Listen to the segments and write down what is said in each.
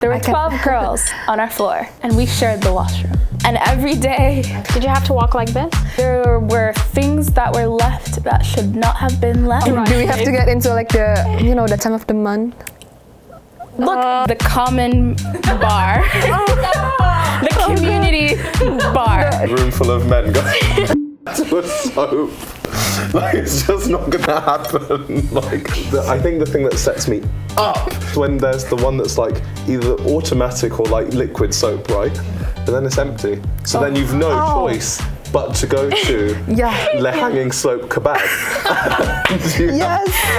There were 12 girls on our floor, and we shared the washroom. And every day, did you have to walk like this? There were things that were left that should not have been left. Do we have to get into like the time of the month? Look, the common bar, the community bar. A room full of men going to a soap. Like, it's just not gonna happen. I think the thing that sets me up when there's the one that's like either automatic or like liquid soap, right? And then it's empty. So then you've no choice but to go to Le Hanging Slope Kebab.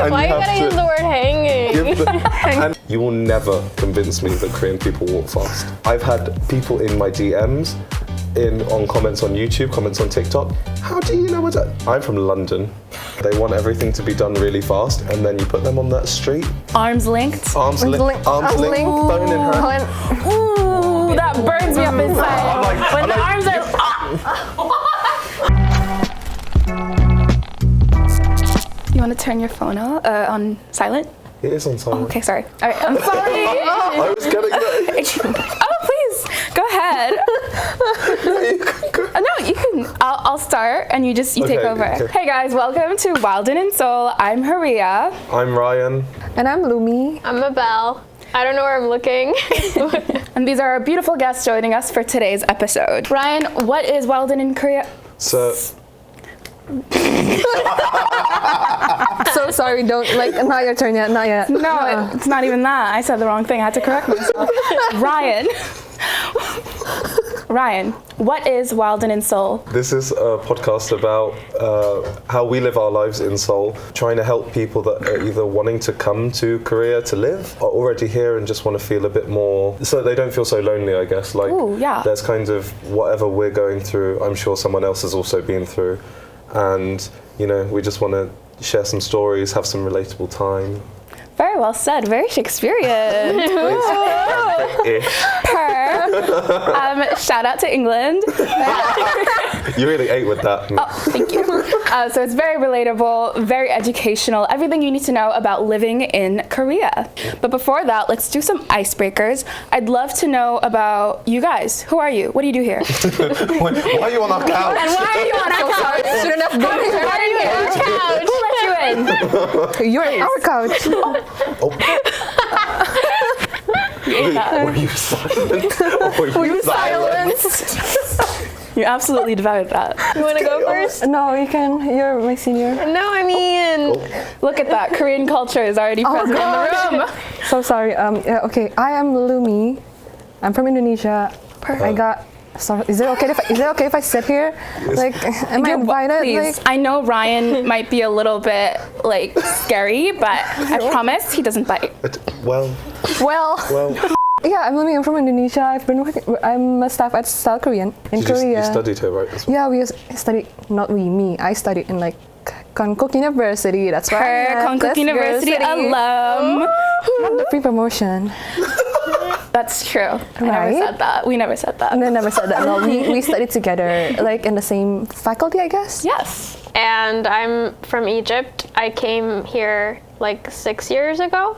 Why you gotta use the word hanging? And you will never convince me that Korean people walk fast. I've had people in my DMs, on comments on YouTube, comments on TikTok. How do you know what's that? I'm from London. They want everything to be done really fast, and then you put them on that street. Arms linked. Arms linked. Phone in hand. Ooh, that burns me up inside. When the arms are You want to turn your phone on silent? It is on silent. Oh, okay, sorry. All right, I'm sorry. I was getting that. Oh, please, go ahead. No, you can. I'll start, and you take over. Okay. Hey guys, welcome to Wildin in Seoul. I'm Horea. I'm Ryan. And I'm Lumi. I'm Mabel. I don't know where I'm looking. And these are our beautiful guests joining us for today's episode. Ryan, what is Wildin in Korea? So sorry, don't not your turn yet, not yet. No, it's not even that. I said the wrong thing. I had to correct myself. Ryan, what is Wildin in Seoul? This is a podcast about how we live our lives in Seoul, trying to help people that are either wanting to come to Korea to live, or already here and just want to feel a bit more, so they don't feel so lonely, I guess. There's kind of whatever we're going through, I'm sure someone else has also been through. And, we just want to share some stories, have some relatable time. Very well said. Very Shakespearean. Shout out to England. You really ate with that. Oh, thank you. So it's very relatable, very educational, everything you need to know about living in Korea. But before that, let's do some icebreakers. I'd love to know about you guys. Who are you? What do you do here? Why are you on our couch? And why are you on our couch? Shouldn't have been here. Why are you on our couch? Who let you in? You're in our couch. Were you silent? Were you silenced? You absolutely devoured that. You want to go first? No, you can. You're my senior. No, I mean... Look at that. Korean culture is already present in the room. So sorry. Okay, I am Lumi. I'm from Indonesia. Perfect. So is it okay if I sit here? Am I invited? Please. I know Ryan might be a little bit scary, but I promise he doesn't bite. Well. Yeah, I'm Lumi. I'm from Indonesia. I'm a staff at South Korean in Korea. You studied here, right? As well? Yeah, we studied. Me. I studied in Konkuk University. That's right. Konkuk University alum. Not the free promotion. That's true. I never said that. We never said that. No, never said that. No, we studied together, in the same faculty, I guess. Yes. And I'm from Egypt. I came here 6 years ago.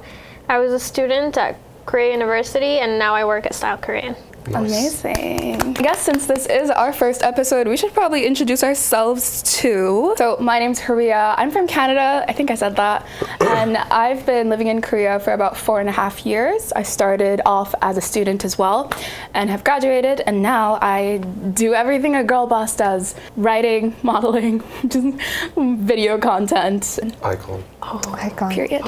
I was a student at Korea University, and now I work at Style Korean. Nice. Amazing. I guess since this is our first episode, we should probably introduce ourselves too. So my name's Horea. I'm from Canada. I think I said that. And I've been living in Korea for about 4.5 years. I started off as a student as well and have graduated. And now I do everything a girl boss does. Writing, modeling, just video content. Icon. Icon. Period.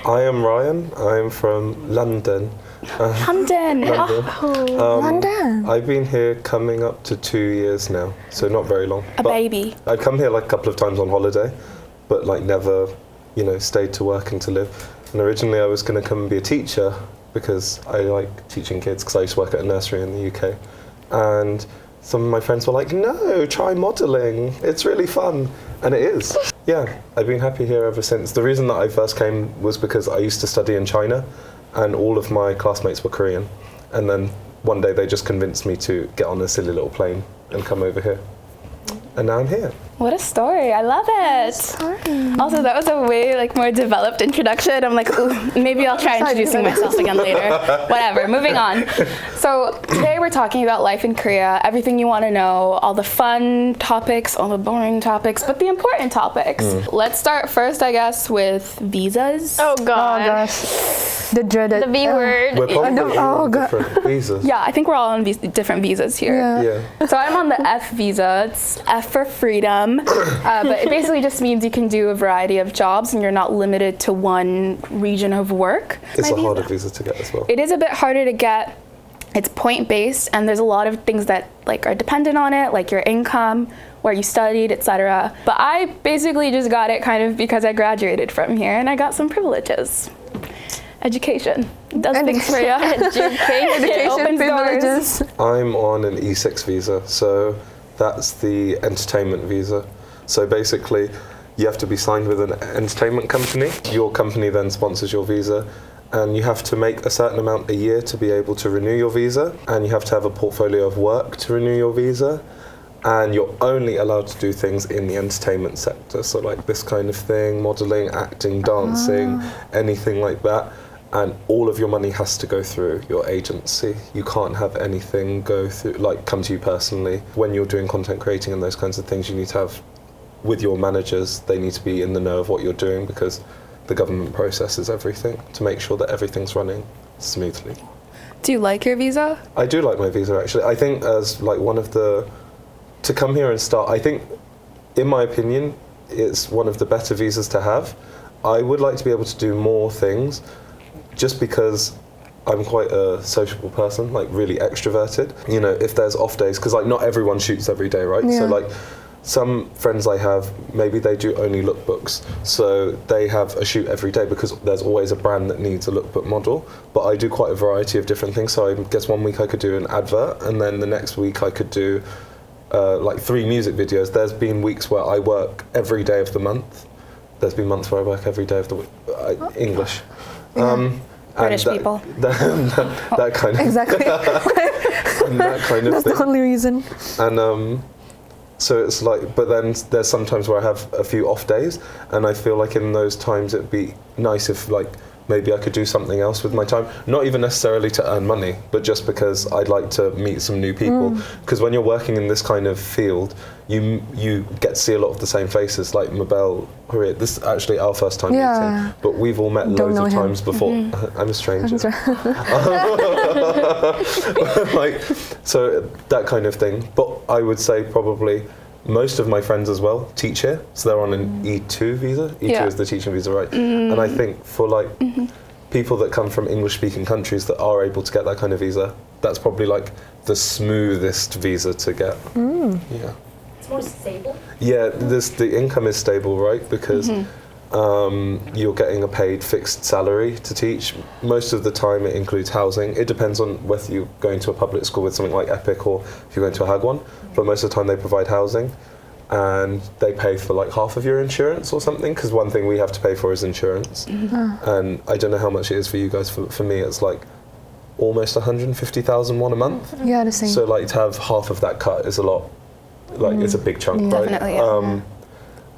I am Ryan. I'm from London. London. London. I've been here coming up to 2 years now, so not very long. A baby. I've come here a couple of times on holiday, but never, stayed to work and to live. And originally I was going to come and be a teacher because I like teaching kids because I used to work at a nursery in the UK. And some of my friends were like, no, try modelling. It's really fun. And it is. Yeah, I've been happy here ever since. The reason that I first came was because I used to study in China and all of my classmates were Korean. And then one day they just convinced me to get on a silly little plane and come over here. and now I'm here. What a story. I love it. Also, that was a way like more developed introduction. I'm like, ooh, maybe I'll try introducing myself again later. Whatever, moving on. So today we're talking about life in Korea, everything you want to know, all the fun topics, all the boring topics, but the important topics. Let's start first, I guess, with visas. Oh God. Oh gosh, the dreaded. The V word. We're probably all on God. different visas. Yeah, I think we're all on different visas here. Yeah. So I'm on the F visa. It's F for freedom, but it basically just means you can do a variety of jobs and you're not limited to one region of work. It's My a harder visa to get as well. It is a bit harder to get. It's point-based, and there's a lot of things that like are dependent on it, like your income, where you studied, etc. But I basically just got it kind of because I graduated from here and I got some privileges. Education does things for you. Education opens privileges. I'm on an E6 visa, so that's the entertainment visa. So basically, you have to be signed with an entertainment company. Your company then sponsors your visa, and you have to make a certain amount a year to be able to renew your visa, and you have to have a portfolio of work to renew your visa, and you're only allowed to do things in the entertainment sector, so like this kind of thing, modeling, acting, dancing, anything like that. And all of your money has to go through your agency. You can't have anything go through, like come to you personally. When you're doing content creating and those kinds of things, you need to have, with your managers, they need to be in the know of what you're doing, because the government processes everything to make sure that everything's running smoothly. Do you like your visa? I do like my visa, actually. I think as like one of the, to come here and start, I think, in my opinion, it's one of the better visas to have. I would like to be able to do more things, just because I'm quite a sociable person, like really extroverted. You know, if there's off days, because like not everyone shoots every day, right? Yeah. So like some friends I have, maybe they do only lookbooks, so they have a shoot every day because there's always a brand that needs a lookbook model. But I do quite a variety of different things, so I guess one week I could do an advert, and then the next week I could do like 3 music videos. There's been weeks where I work every day of the month. There's been months where I work every day of the week. English. British people. That kind of Exactly. and that kind of That's thing. the only reason. And so it's like, but then there's sometimes where I have a few off days, and I feel like in those times it'd be nice if like maybe I could do something else with my time, not even necessarily to earn money, but just because I'd like to meet some new people. Because when you're working in this kind of field, you get to see a lot of the same faces, like Mabel, Horea. This is actually our first time meeting, but we've all met Don't loads know of him. times before. I'm a stranger. Like, so that kind of thing. But I would say probably most of my friends as well teach here, so they're on an E2 visa. E2 is the teaching visa, right? And I think for like people that come from English-speaking countries that are able to get that kind of visa, that's probably like the smoothest visa to get. Yeah. It's more stable. Yeah, the income is stable, right? Because you're getting a paid fixed salary to teach. Most of the time it includes housing. It depends on whether you're going to a public school with something like Epic or if you're going to a Hagwon. But most of the time they provide housing, and they pay for like half of your insurance or something, because one thing we have to pay for is insurance. And I don't know how much it is for you guys. For me it's like almost 150,000 won a month. Yeah, the same. So like to have half of that cut is a lot, like it's a big chunk, right? Definitely, yeah.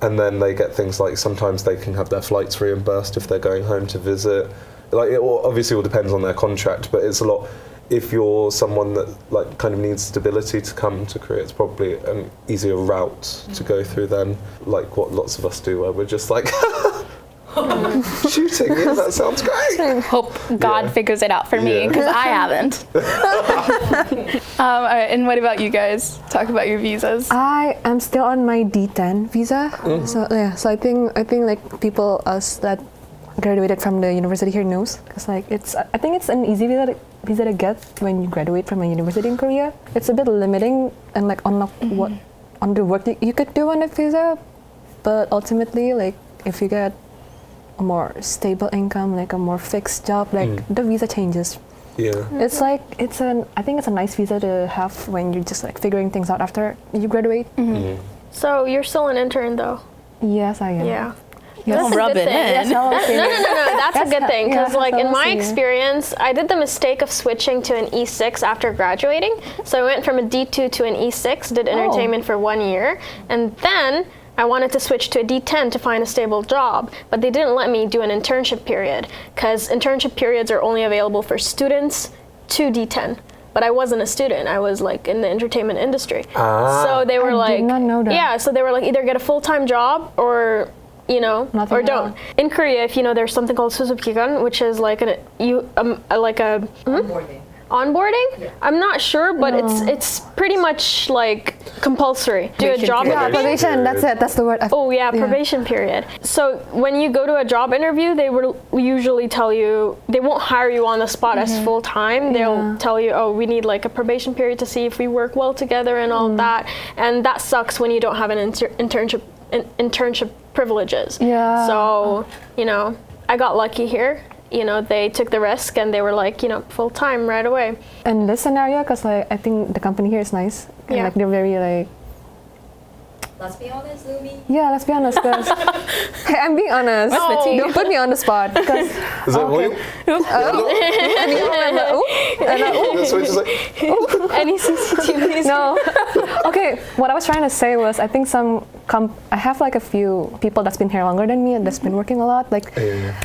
And then they get things like sometimes they can have their flights reimbursed if they're going home to visit. Like it obviously all depends on their contract, but it's a lot. If you're someone that like kind of needs stability to come to Korea, it's probably an easier route to go through than like what lots of us do, where we're just like shooting. Yeah, that sounds great. Hope God figures it out for me, because I haven't. All right, and what about you guys? Talk about your visas. I am still on my D10 visa. So yeah, so I think like people us that graduated from the university here knows, because like I think it's an easy visa to get when you graduate from a university in Korea. It's a bit limiting and like on what on the work you could do on a visa, but ultimately like if you get a more stable income, like a more fixed job, like the visa changes. Yeah. It's like I think it's a nice visa to have when you're just like figuring things out after you graduate. So you're still an intern though? Yes, I am. Yeah. Yes. That's a Rub good it thing. in. No, that's a good thing because, yeah, like, in that's my awesome, yeah. experience, I did the mistake of switching to an E6 after graduating. So I went from a D2 to an E6, did entertainment for 1 year, and then I wanted to switch to a D10 to find a stable job, but they didn't let me do an internship period because internship periods are only available for students to D10. But I wasn't a student. I was like in the entertainment industry. So they were I did not know that. yeah, so they were like either get a full-time job or Nothing or at don't. all. In Korea, if you know, there's something called susubkigan, which is like onboarding. I'm not sure, but it's pretty much like compulsory. Do a Probation job period. Yeah, interview. probation. That's it. That's the word. Oh yeah, probation period. So when you go to a job interview, they will usually tell you they won't hire you on the spot as full time. They'll tell you, oh, we need like a probation period to see if we work well together and all that. And that sucks when you don't have an internship privileges. Yeah. So I got lucky here. They took the risk and they were like, full time right away. In this scenario, because like I think the company here is nice. And, Yeah. like they're very like. Let's be honest, Lumi. Yeah, let's be honest. Cause hey, I'm being honest. No. Don't put me on the spot. Because Is that what? That's what it's like. Any CCTVs? no. Okay, what I was trying to say was I think I have like a few people that's been here longer than me and that's been working a lot. Like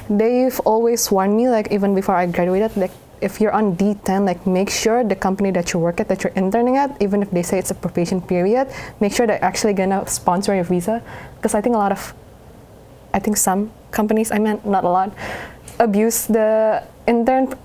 they've always warned me, like even before I graduated, like if you're on D10, like make sure the company that you work at, that you're interning at, even if they say it's a probation period, make sure they're actually gonna sponsor your visa. Because I think some companies, I meant not a lot, abuse the intern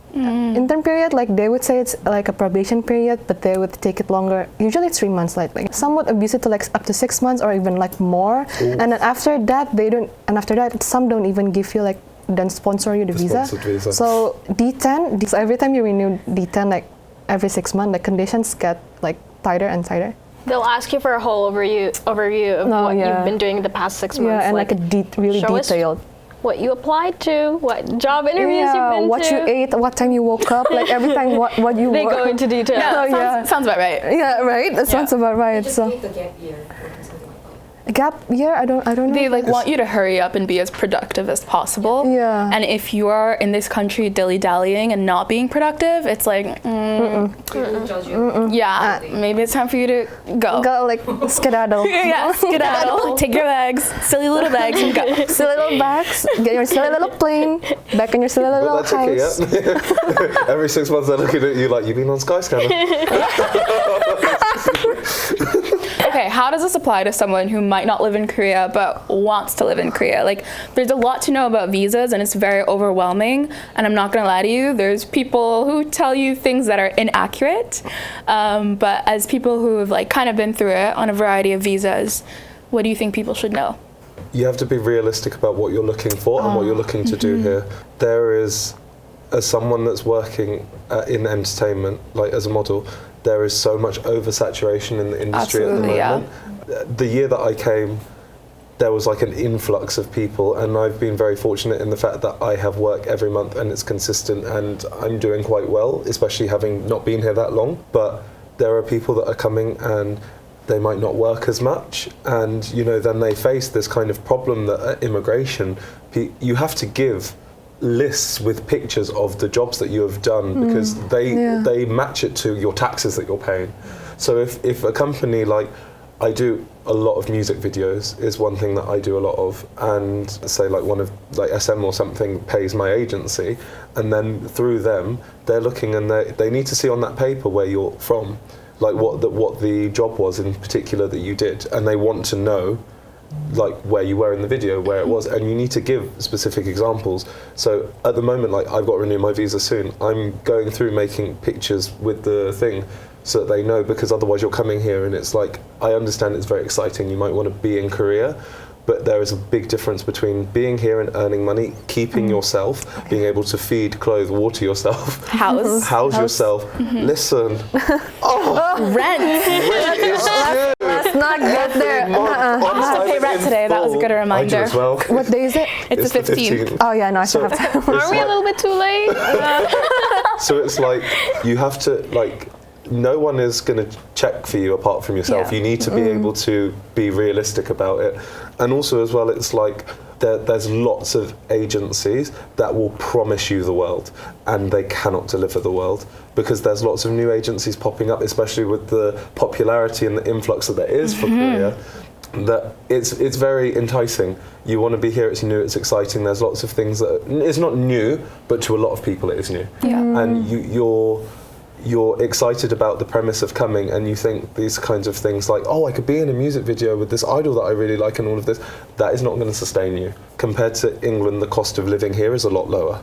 period. Like they would say it's like a probation period, but they would take it longer. Usually it's 3 months. Like some would abuse it to like up to 6 months or even like more. Ooh. And then after that they don't. And after that some don't even give you like then sponsor you the visa. sponsored visa. So D10. So every time you renew D10, like every 6 months, the conditions get like tighter and tighter. They'll ask you for a whole overview of what you've been doing the past 6 months. Yeah, and like a really show us detailed. what you applied to, what job interviews you've been what to. you ate, what time you woke up, like every time what you They wore. go into detail. Yeah, sounds about right. Yeah, right. That sounds about right. Just So take the gap year or something like that. gap year, I don't know. They like want you to hurry up and be as productive as possible. Yeah. And if you are in this country dilly-dallying and not being productive, it's like, People judge you. yeah, maybe it's time for you to go. Go like skedaddle. Yeah, skedaddle. Take your bags, silly little bags, and go. Silly little bags, get your silly little plane, back in your silly little But that's house. okay, yeah. Every 6 months they're looking at you like, you've been on Skyscanner. Okay, how does this apply to someone who might not live in Korea but wants to live in Korea? Like, there's a lot to know about visas and it's very overwhelming. And I'm not gonna lie to you, there's people who tell you things that are inaccurate. But as people who have like kind of been through it on a variety of visas, what do you think people should know? You have to be realistic about what you're looking for and what you're looking to do here. There is, as someone that's working in entertainment, like as a model, there is so much oversaturation in the industry Absolutely, at the moment. The year that I came, there was like an influx of people, and I've been very fortunate in the fact that I have work every month and it's consistent and I'm doing quite well, especially having not been here that long. But there are people that are coming and they might not work as much, and then they face this kind of problem that at immigration, you have to give lists with pictures of the jobs that you have done because they match it to your taxes that you're paying. So if a company, like I do a lot of music videos is one thing that I do a lot of, and say like one of like SM or something pays my agency, and then through them they're looking and they need to see on that paper where you're from, like what the job was in particular that you did, and they want to know like where you were in the video, where it was, and you need to give specific examples. So at the moment, like I've got to renew my visa soon, I'm going through making pictures with the thing so that they know, because otherwise you're coming here and it's like, I understand it's very exciting, you might want to be in Korea, but there is a big difference between being here and earning money, keeping yourself, being able to feed, clothe, water yourself, house yourself. Listen, Rent. Let's not get there. I have to pay rent today. That was a good I do reminder. as well. What day is it? It's the 15th. Oh yeah, no, I still have time. Are we a little bit too late? So it's like you have to, like, no one is going to check for you apart from yourself. Yeah. You need to be able to be realistic about it. And also as well, it's like there's lots of agencies that will promise you the world, and they cannot deliver the world, because there's lots of new agencies popping up, especially with the popularity and the influx that there is for Korea. That it's very enticing. You want to be here, it's new, it's exciting. There's lots of things that it's not new, but to a lot of people it is new. And you're excited about the premise of coming, and you think these kinds of things like, oh, I could be in a music video with this idol that I really like and all of this. That is not going to sustain you. Compared to England, the cost of living here is a lot lower.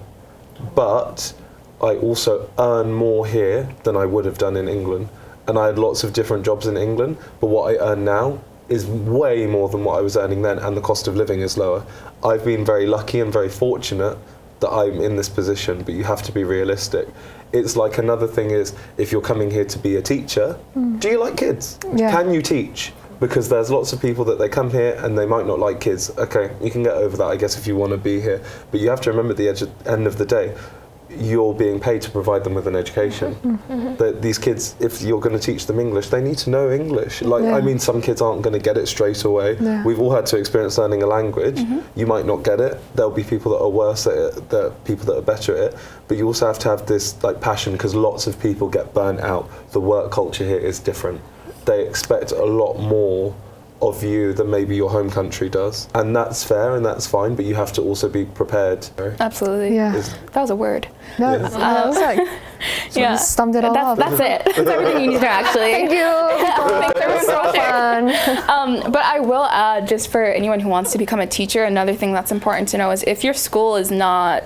But I also earn more here than I would have done in England. And I had lots of different jobs in England, but what I earn now is way more than what I was earning then, and the cost of living is lower. I've been very lucky and very fortunate that I'm in this position, but you have to be realistic. It's like another thing is, if you're coming here to be a teacher, do you like kids? Can you teach? Because there's lots of people that they come here and they might not like kids. Okay, you can get over that, I guess, if you want to be here. But you have to remember at the end of the day, you're being paid to provide them with an education. That these kids, if you're going to teach them English, they need to know English. I mean, some kids aren't going to get it straight away. We've all had to experience learning a language. You might not get it. There'll be people that are worse at it, there are people that are better at it. But you also have to have this like passion, because lots of people get burnt out. The work culture here is different. They expect a lot more of you than maybe your home country does, and that's fair and that's fine, but you have to also be prepared. Absolutely. That was a word. That was like, summed it all up. That's it. That's everything you need to know, actually. Thank you. Thanks, it was so fun. But I will add, just for anyone who wants to become a teacher, another thing that's important to know is if your school is not,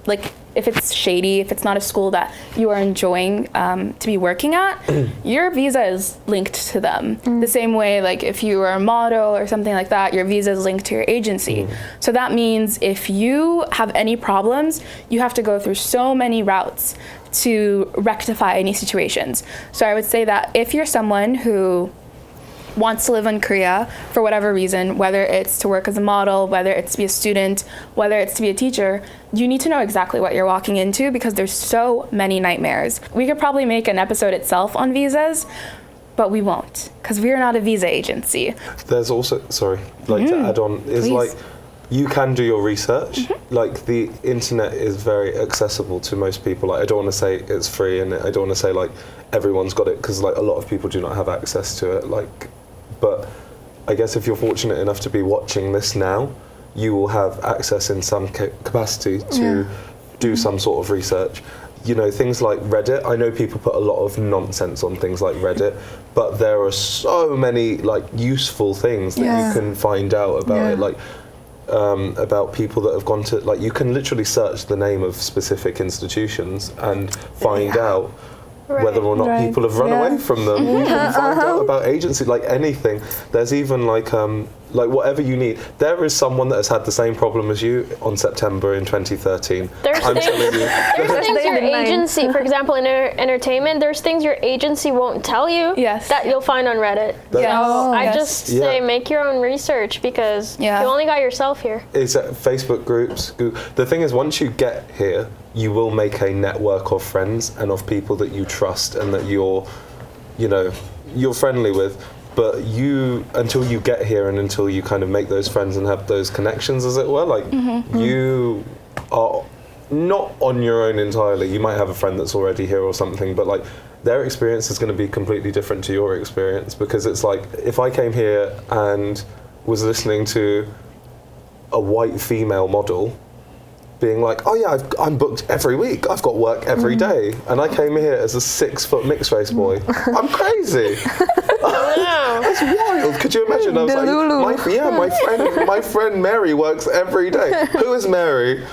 like, if it's shady, if it's not a school that you are enjoying to be working at, your visa is linked to them. The same way, like, if you are a model or something like that, your visa is linked to your agency. So that means if you have any problems, you have to go through so many routes to rectify any situations. So I would say that if you're someone who wants to live in Korea for whatever reason, whether it's to work as a model, whether it's to be a student, whether it's to be a teacher, you need to know exactly what you're walking into, because there's so many nightmares. We could probably make an episode itself on visas, but we won't, because we're not a visa agency. There's also, to add on, is please. like, you can do your research. Like, the internet is very accessible to most people. Like, I don't want to say it's free, and I don't want to say like everyone's got it, because like a lot of people do not have access to it. Like, but I guess if you're fortunate enough to be watching this now, you will have access in some capacity to do some sort of research. You know, things like Reddit, I know people put a lot of nonsense on things like Reddit, but there are so many like useful things that you can find out about it. Like, about people that have gone to, like, you can literally search the name of specific institutions and find out whether or not people have run away from them. You can find out about agency, like anything. There's even like whatever you need. There is someone that has had the same problem as you on September in 2013. There's things your agency, for example, in entertainment, there's things your agency won't tell you that you'll find on Reddit. I just say make your own research, because you only got yourself here. It's Facebook groups. The thing is, once you get here, you will make a network of friends and of people that you trust and that you're friendly with. But until you get here and until you kind of make those friends and have those connections, as it were, like you are not on your own entirely. You might have a friend that's already here or something, but like their experience is going to be completely different to your experience, because it's like if I came here and was listening to a white female model being like, oh yeah, I'm booked every week, I've got work every day, and I came here as a 6-foot mixed race boy. I'm crazy. That's wild. Could you imagine? I was my friend Mary works every day. Who is Mary?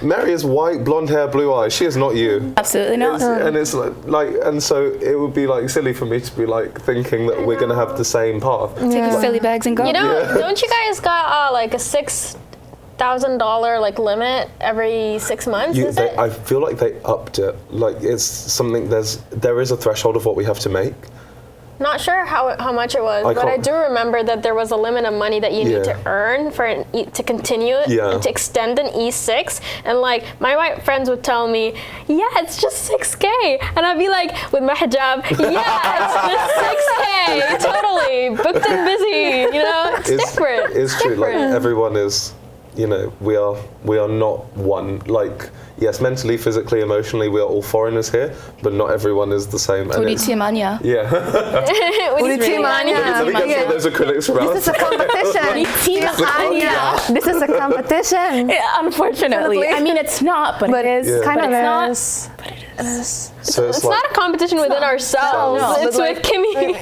Mary is white, blonde hair, blue eyes. She is not you. Absolutely not. And so it would be like silly for me to be like thinking that we're going to have the same path. Take your silly bags and go. You know, don't you guys got like a $6,000 like limit every 6 months? I feel like they upped it. Like it's something. There is a threshold of what we have to make. Not sure how much it was, but I do remember that there was a limit of money that you need to earn to continue it and to extend an E6. And like my white friends would tell me, yeah, it's just 6K, and I'd be like, with my hijab, yeah, it's just 6K, totally booked and busy. You know, it's different. It's true. Like everyone is. you know, we are not one. Like, yes, mentally, physically, emotionally, we are all foreigners here, but not everyone is the same. And 우리 it's- 팀 아니야. Yeah. 우리 팀 아니야. Let me get some of those acrylics around. This is a competition. 팀 아니야. This is a competition. Unfortunately, I mean it's not, but it is. Yeah. Kind but of it's not. is. So It's not a competition within ourselves. No, it's but with Kimmy.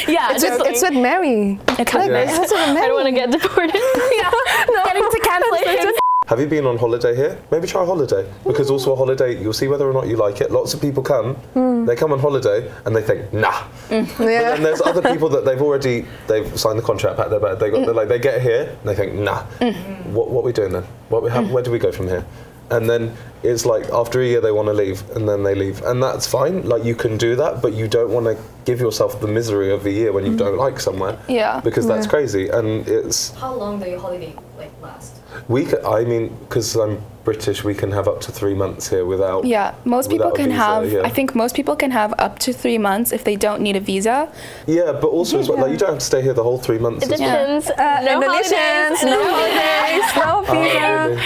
Yeah, It's with Mary. it's Like, Yeah. it's with I Mary. don't want to get deported. getting to cancellation. Have you been on holiday here? Maybe try a holiday. Because also a holiday, you'll see whether or not you like it. Lots of people come, they come on holiday and they think, nah. But then there's other people that they've signed the contract, packed their bag, they get here and they think, nah. What are we doing then? Where do we go from here? And then it's like after a year they want to leave and then they leave. And that's fine, like you can do that, but you don't want to give yourself the misery of a year when you don't like somewhere. Yeah. Because that's crazy. And it's, How long do your holiday like last? because I'm British, we can have up to 3 months here without. Yeah, most people without a can visa, have. yeah. I think most people can have up to 3 months if they don't need a visa. Yeah, but also as well, like you don't have to stay here the whole 3 months. It as well. depends. No Indonesians, holidays. no holidays, no visa.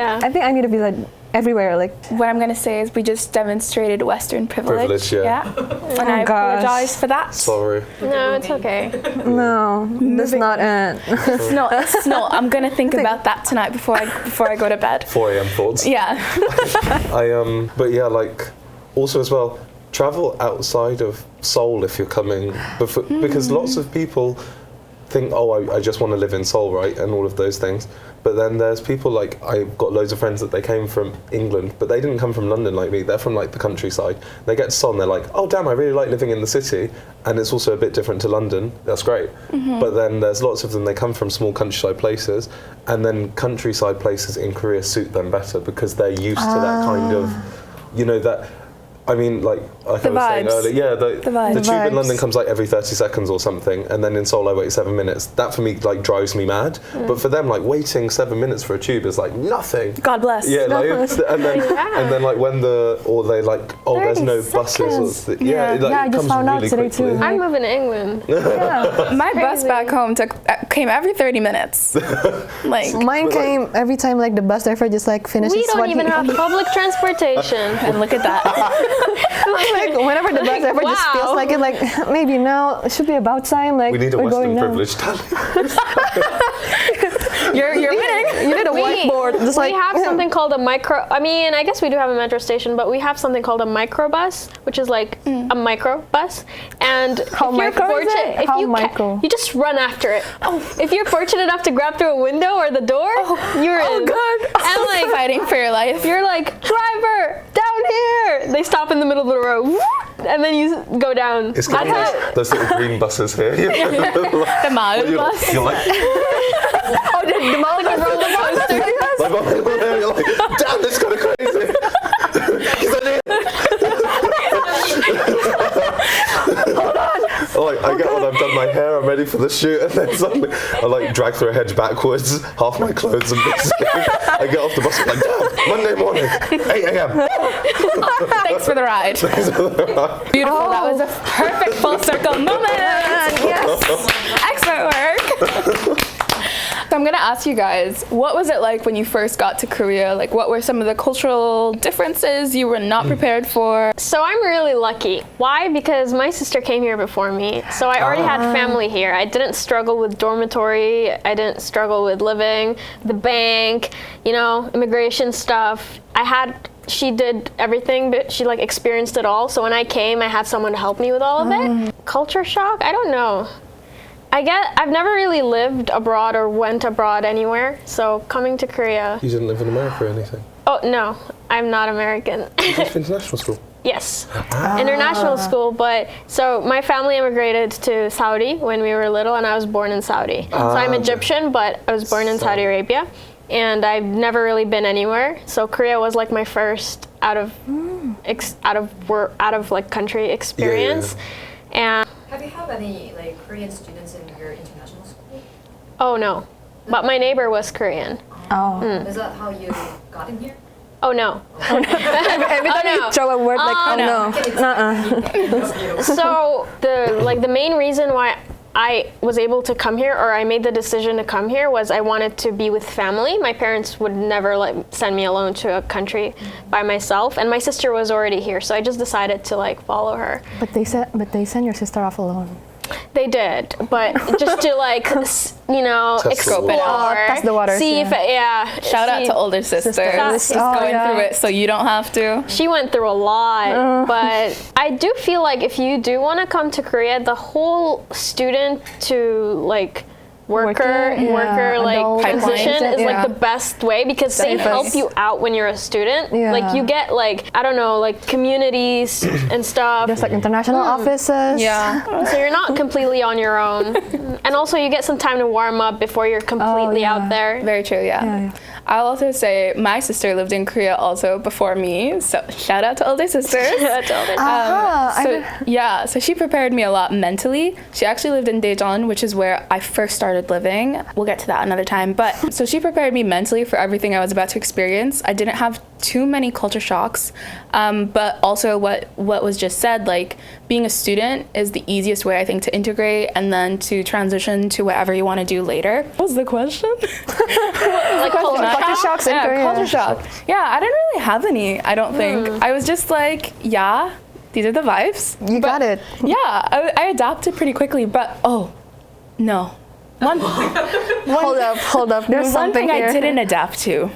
Yeah. I think I need a visa everywhere. Like, What I'm gonna say is we just demonstrated Western privilege. Privilege, yeah. And I gosh. apologize for that. Sorry. No, it's okay. no, that's not it. No, I'm gonna think about that tonight before I go to bed. 4 a.m. thoughts. Yeah. But yeah, like also as well, travel outside of Seoul if you're coming, because lots of people think, oh, I just want to live in Seoul, right, and all of those things. But then there's people like, I've got loads of friends that they came from England, but they didn't come from London like me. They're from like the countryside. They get to Seoul and they're like, oh damn, I really like living in the city, and it's also a bit different to London. That's great. But then there's lots of them, they come from small countryside places, and then countryside places in Korea suit them better because they're used to that kind of, you know, that. I mean, like I was saying vibes. earlier, yeah, the vibes. tube in vibes. London comes like every 30 seconds or something, and then in Seoul I wait 7 minutes. That for me like drives me mad. But for them, like waiting 7 minutes for a tube is like nothing. God bless. Yeah, like, and then like when they like, oh, there's no 30 buses. Or seconds. yeah, it, like, Yeah, I it just comes found out really today quickly. too. I'm moving to England. My bus Crazy. back home came every 30 minutes. Like Mine came every time like the bus driver just like finishes. We don't what even he- have public transportation. and look at that. like whenever the bus driver just Wow. feels like it, like maybe now it should be about time. Like We need a we're Western going now. privilege. You're winning. You need a whiteboard. Just we like have something called a micro. I mean, I guess we do have a metro station, but we have something called a microbus, which is like a micro bus. And How if you're micro is it? fortunate, if How you micro? you just run after it. If you're fortunate enough to grab through a window or the door, you're in. God. And like Fighting for your life. you're like, driver, down here. They stop in the middle of the road, and then you go down. It's kind of those little green buses here. The Maul bus. You're like, oh, the mouth like roller coaster. you're like, damn, this is kind of crazy. He's on it. I get on, I've done my hair, I'm ready for the shoot, and then suddenly I like drag through a hedge backwards, half my clothes are missing. I get off the bus, I'm like, damn, Monday morning, 8 a.m. Thanks for the ride. Beautiful. That was a perfect full circle moment. Yes. Excellent work. So I'm gonna ask you guys, what was it like when you first got to Korea? Like, what were some of the cultural differences you were not prepared for? So I'm really lucky. Why? Because my sister came here before me. So I already had family here. I didn't struggle with dormitory. I didn't struggle with living, the bank, you know, immigration stuff. She did everything, but she like experienced it all. So when I came, I had someone to help me with all of it. Culture shock? I don't know. I've never really lived abroad or went abroad anywhere. So coming to Korea. You didn't live in America or anything? Oh, no, I'm not American. You went to international school? Yes, international school. But so my family immigrated to Saudi when we were little, and I was born in Saudi. So I'm Egyptian, but I was born in Saudi Arabia, and I've never really been anywhere. So Korea was like my first out of like country experience. And Have you had any like Korean students in your international school? oh no, but my neighbor was Korean. Oh. Is that how you got in here? Oh no. Every time you throw a word like, oh no. So the main reason why I was able to come here, or I made the decision to come here, was I wanted to be with family. My parents would never send me alone to a country by myself, and my sister was already here, so I just decided to like follow her. But they sent your sister off alone. They did, but just to like, you know, Test the explore, waters. Test the waters, see yeah. if it, Shout out to older sister. Sisters. Going through it so you don't have to. She went through a lot, but I do feel like if you do want to come to Korea, the whole student to like worker like adult transition is yeah. like the best way, because they help you out when you're a student. Yeah. Like you get like, I don't know, like communities and stuff. There's like international offices. Yeah. So you're not completely on your own. And also you get some time to warm up before you're completely out there. Very true, yeah. I'll also say my sister lived in Korea also before me, so shout out to older sisters. So she prepared me a lot mentally. She actually lived in Daejeon, which is where I first started living. We'll get to that another time. But so she prepared me mentally for everything I was about to experience. I didn't have too many culture shocks, but also what was just said, like being a student is the easiest way I think to integrate and then to transition to whatever you want to do later. What was the question? Like Culture shocks in Korea. Culture shock. Yeah, I didn't really have any, I don't think. I was just like, yeah, these are the vibes. You got it. Yeah, I adapted pretty quickly, but no. Hold up. There's One something thing here. I didn't adapt to,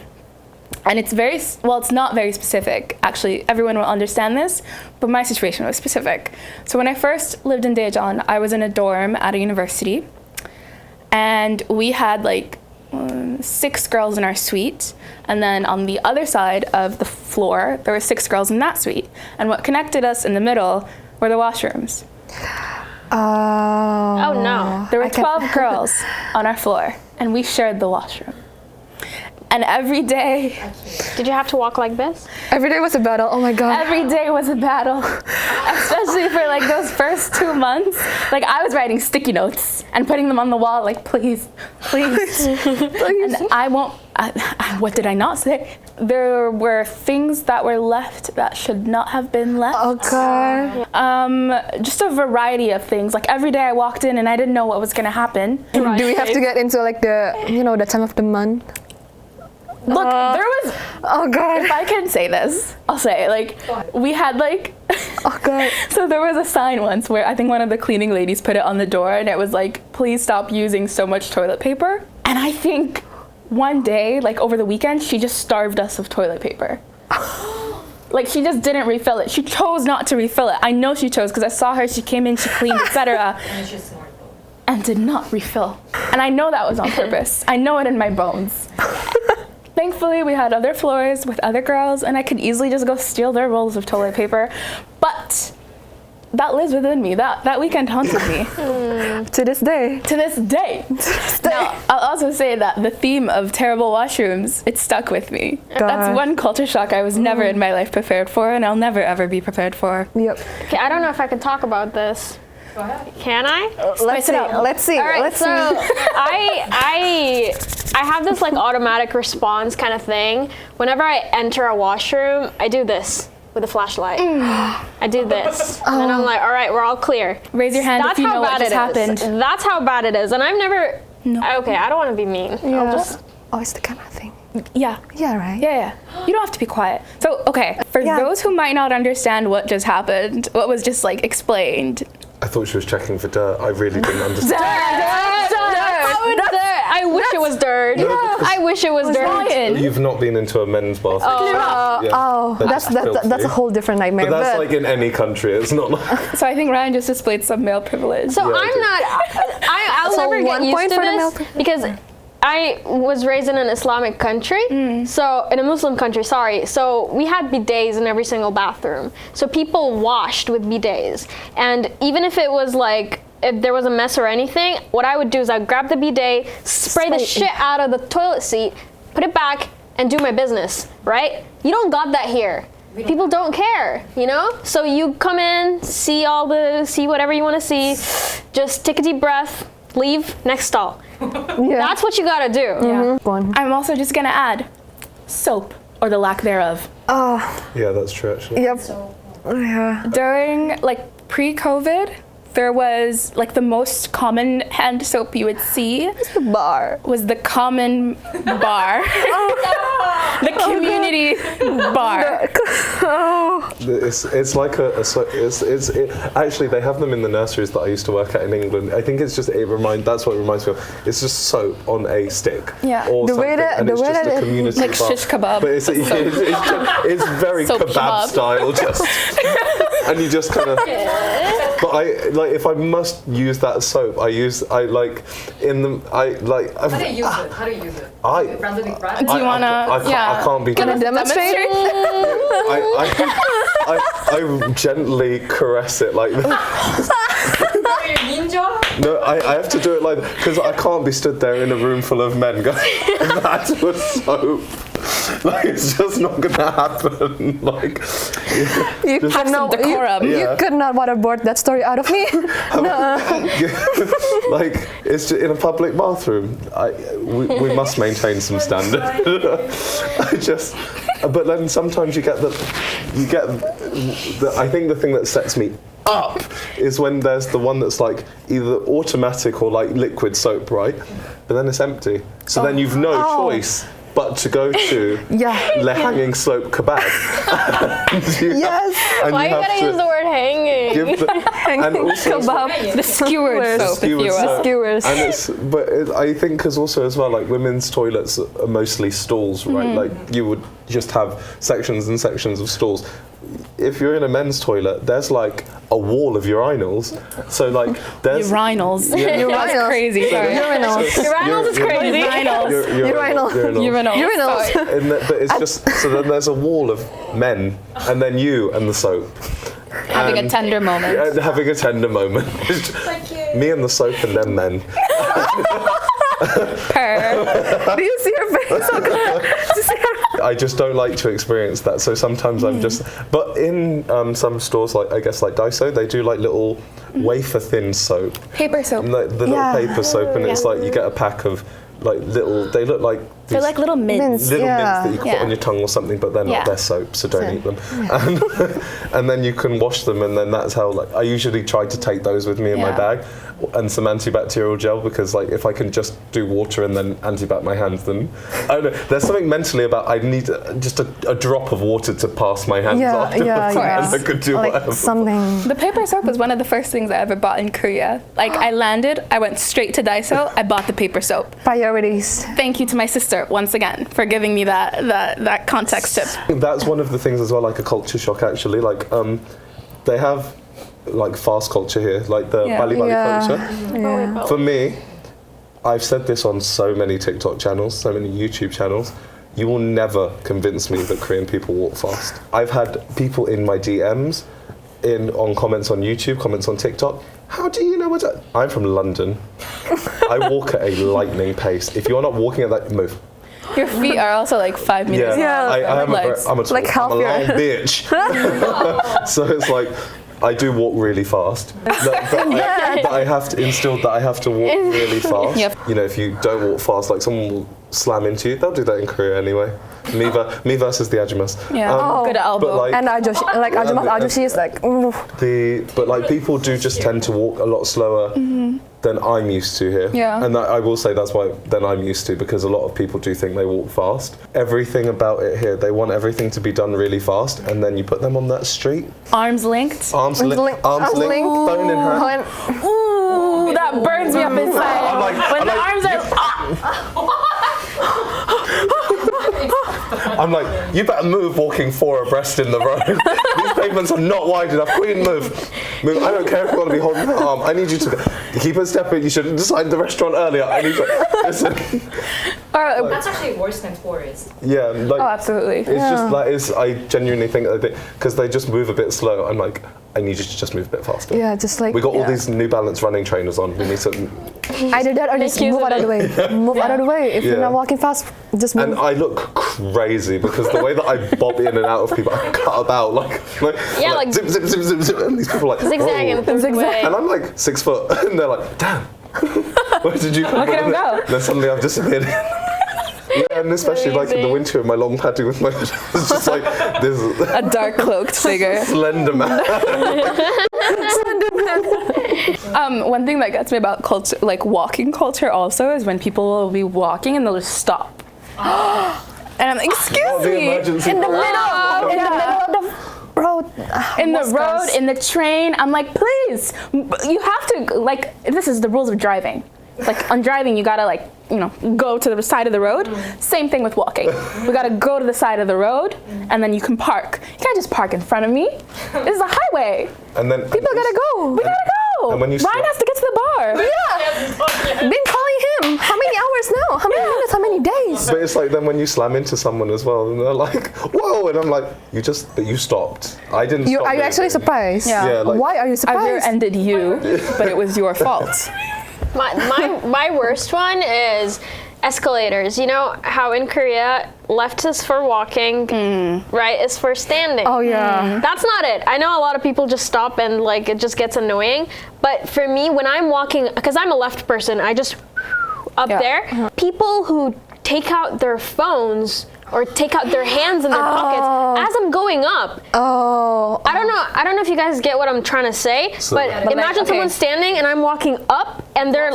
and it's it's not very specific. Actually, everyone will understand this, but my situation was specific. So when I first lived in Daejeon, I was in a dorm at a university, and we had like 6 girls in our suite, and then on the other side of the floor, there were 6 girls in that suite. And what connected us in the middle were the washrooms. Oh no. There were 12 girls on our floor, and we shared the washroom. And every day, Did you have to walk like this? Every day was a battle. Oh my god. every day was a battle, especially for like those first 2 months. Like I was writing sticky notes and putting them on the wall, like please. And I won't. What did I not say? There were things that were left that should not have been left. Oh god. Just a variety of things. Like every day I walked in and I didn't know what was gonna happen. Do we have to get into like the time of the month? Look, there was. Oh god. If I can say this, I'll say it. Like we had like. Oh god. So there was a sign once where I think one of the cleaning ladies put it on the door, and it was like, please stop using so much toilet paper. And I think one day, like over the weekend, she just starved us of toilet paper. Like she just didn't refill it. She chose not to refill it. I know she chose because I saw her, she came in, she cleaned, etc. And it's just smart though. And did not refill. And I know that was on purpose. I know it in my bones. Thankfully, we had other floors with other girls, and I could easily just go steal their rolls of toilet paper. But that lives within me. That weekend haunted me. To this day. To this day. Now, I'll also say that the theme of terrible washrooms, it stuck with me. That's one culture shock I was never in my life prepared for, and I'll never ever be prepared for. Yep. Okay, I don't know if I can talk about this. Go ahead. Can I? Let's see. All right, so I have this like automatic response kind of thing. Whenever I enter a washroom, I do this with a flashlight. I do this, and then I'm like, all right, we're all clear. Raise your hand That's if you how know what bad just it happened. is. That's how bad it is, and I've never. No. Okay, I don't want to be mean. I'll just. Oh, it's the kind of thing. Yeah. Yeah, right? Yeah. You don't have to be quiet. So, okay, for those who might not understand what just happened, what was just like explained. I thought she was checking for dirt. I really didn't understand. I wish it was dirt. I wish it was dirt. You've not been into a men's bathroom. That's a whole different nightmare. But that's like in any country. It's not like. So I think Ryan just displayed some male privilege. So Yeah, I'm not. I'll So never get 1 used point to for the male this because I was raised in an Islamic country, so in a Muslim country. Sorry. So we had bidets in every single bathroom. So people washed with bidets, and even if it was like. If there was a mess or anything, what I would do is I'd grab the bidet, spray the shit out of the toilet seat, put it back, and do my business, right? You don't got that here. People don't care, you know? So you come in, see whatever you want to see, just take a deep breath, leave, next stall. That's what you gotta do. I'm also just gonna add soap, or the lack thereof. Yeah, that's true actually. Yep. So Yeah. During like pre-COVID, there was like the most common hand soap you would see The bar. was the common bar, the community bar. It's like actually they have them in the nurseries that I used to work at in England. I think it's just that's what it reminds me of. It's just soap on a stick. Yeah. Or The way something, that- and the it's way just that a it- community Like bar. shish kebab. But it's very Soap kebab kebab. style, just and you just kind of. But I like if I must use that soap, I like. How do you use it? How do you use it? Brand with brand? Do you wanna? I can't be. Gonna demonstrate? I gently caress it like this. Are you a ninja? No, I have to do it like that because I can't be stood there in a room full of men going, that's a soap. Like, it's just not gonna happen. Like, You could Have some not, decorum. you Yeah. could not waterboard that story out of me. like it's just in a public bathroom. We must maintain some standard. But then sometimes you get the. I think the thing that sets me up is when there's the one that's like either automatic or like liquid soap, right? But then it's empty. So then you've no choice but to go to Le Hanging Soap Kebab. Yes. Why you gotta use the word hanging? and also The skewered soap, if you Skewered will. soap. Skewers. And I think because also as well, like women's toilets are mostly stalls, right? Like you would just have sections and sections of stalls. If you're in a men's toilet, there's like a wall of urinals. So like there's Urinals. Urinals. That's crazy. Sorry. Urinals. Urinals is crazy. Urinals. Urinal. Urinals. Urinals. But it's just so then there's a wall of men, and then you and the soap. Having a tender moment. And having a tender moment. Me and the soap and then men. Purr. Do you see her face? I just don't like to experience that. So sometimes I'm just. But in some stores, like I guess like Daiso, they do like little wafer thin soap, Paper soap. like the little paper soap, and it's like you get a pack of like little. They look like They're like little mints. little mints that you put Yeah. on your tongue or something, but they're Yeah. not. They're soap, so don't eat them. And then you can wash them, and then that's how. Like I usually try to take those with me in my Yeah. bag, and some antibacterial gel because like if I can just do water and then antibac my hands, then I don't know. There's something mentally about I need just a drop of water to pass my hands afterwards, and I could do like whatever. something. The paper soap was one of the first things I ever bought in Korea. Like I landed, I went straight to Daiso, I bought the paper soap. Priorities. Thank you to my sister once again for giving me that context tip. That's one of the things as well, like a culture shock actually. Like they have like fast culture here, like the Bali culture. Yeah. For me, I've said this on so many TikTok channels, so many YouTube channels. You will never convince me that Korean people walk fast. I've had people in my DMs, on comments on YouTube, comments on TikTok. How do you know what? I'm from London. I walk at a lightning pace. If you're not walking at that, move. Your feet are also like 5 meters Yeah. long. I am legs. I'm a Like I'm a long healthier. bitch. So it's like I do walk really fast. That I have to instill that I have to walk really fast. Yep. You know, if you don't walk fast, like someone will slam into you. They'll do that in Korea anyway. Me versus the Ajumas. Yeah, good elbow. But like, And Ajushi is like, ooh. but like people do just tend to walk a lot slower than I'm used to here. Yeah. And I will say that's why then I'm used to, because a lot of people do think they walk fast. Everything about it here, they want everything to be done really fast, and then you put them on that street. Arms linked. Arms linked, phone in hand. Ooh, that burns me up inside. I'm like- when I'm the like- arms are I'm like, you better move walking 4 abreast in the road. These pavements are not wide enough. Queen, move. Move. I don't care if you want to be holding my arm. I need you to keep a step in. You should have decided the restaurant earlier. I need to listen. That's actually worse than tourists. Yeah, like, Oh, absolutely. it's just like I genuinely think that because they just move a bit slow. I'm like, I need you to just move a bit faster. Yeah, just like. We got all these New Balance running trainers on. We need to. Either that or just Make use move of out of the way. Move out of the way. If you're Yeah. not walking fast, just move. And I look crazy because the way that I bob in and out of people, I cut about like like zip, zip, zip, zip, zip, and these people are like Zigzagging "Whoa." through the way. And I'm like 6 foot, and they're like, damn, where did you come Look at from? him go. Then suddenly I've disappeared. Yeah, and especially like in the winter in my long padding with my, it's just like this a dark cloaked figure. slender man. Slender One thing that gets me about culture, like walking culture also, is when people will be walking and they'll just stop. And I'm like, excuse me. In the middle of the road. In the road, in the train. I'm like, please, you have to, like, this is the rules of driving. Like, on driving, you gotta, like, you know, go to the side of the road. Same thing with walking. We gotta go to the side of the road, and then you can park. You can't just park in front of me. This is a highway. And then People gotta go. We gotta go. And when you Ryan has to get to the bar. Yeah. Been calling him. How many hours now? How many minutes? How many days? But it's like then when you slam into someone as well, and they're like, "Whoa!" And I'm like, "But you stopped. I didn't stop." Are you actually surprised? Yeah. Like, Why are you I surprised? rear-ended you, but it was your fault. My worst one is escalators. You know how in Korea, left is for walking, right is for standing. Oh yeah. That's not it. I know a lot of people just stop and like it just gets annoying. But for me, when I'm walking, because I'm a left person, I just up there. People who take out their phones or take out their hands in their pockets as I'm going up. Oh. I don't know if you guys get what I'm trying to say, but imagine someone's standing and I'm walking up and they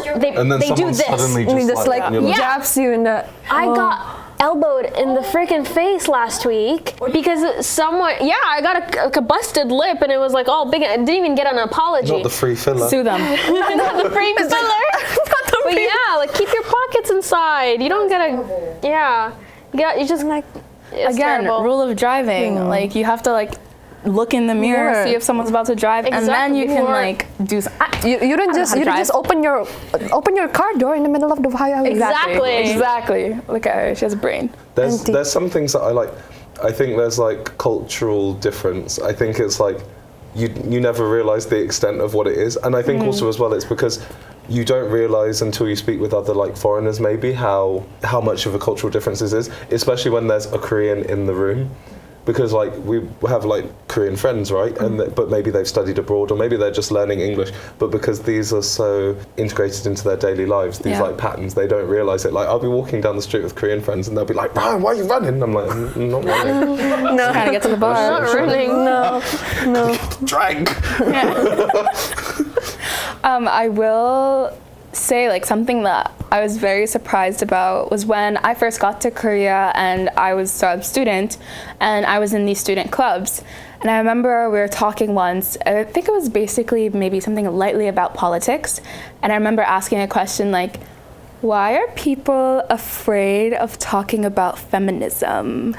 do this. Suddenly Just like jabs you in the. I got elbowed in the freaking face last week because I got a busted lip and it was like all big. I didn't even get an apology. Not the free filler. Sue them. Not the free filler. But yeah, like keep your pockets inside. You don't gotta, you just like, it's Again, terrible. rule of driving. Like you have to like look in the mirror, see if someone's about to drive, and then you can like do. You don't just open your car door in the middle of the highway. Exactly. Look at her. She has a brain. There's some things that I like. I think there's like cultural difference. I think it's like you never realize the extent of what it is, and I think also as well it's because you don't realize until you speak with other like foreigners maybe how much of a cultural difference this is, especially when there's a Korean in the room. Because like we have like Korean friends, right? But maybe they've studied abroad, or maybe they're just learning English. But because these are so integrated into their daily lives, these like patterns, they don't realize it. Like I'll be walking down the street with Korean friends, and they'll be like, "Brian, why are you running?" I'm like, "I'm not running." No, trying to get to the bar. I'm not running. No. Drag. I will say like something that I was very surprised about was when I first got to Korea and I was a student and I was in these student clubs. And I remember we were talking once, I think it was basically maybe something lightly about politics. And I remember asking a question like, why are people afraid of talking about feminism?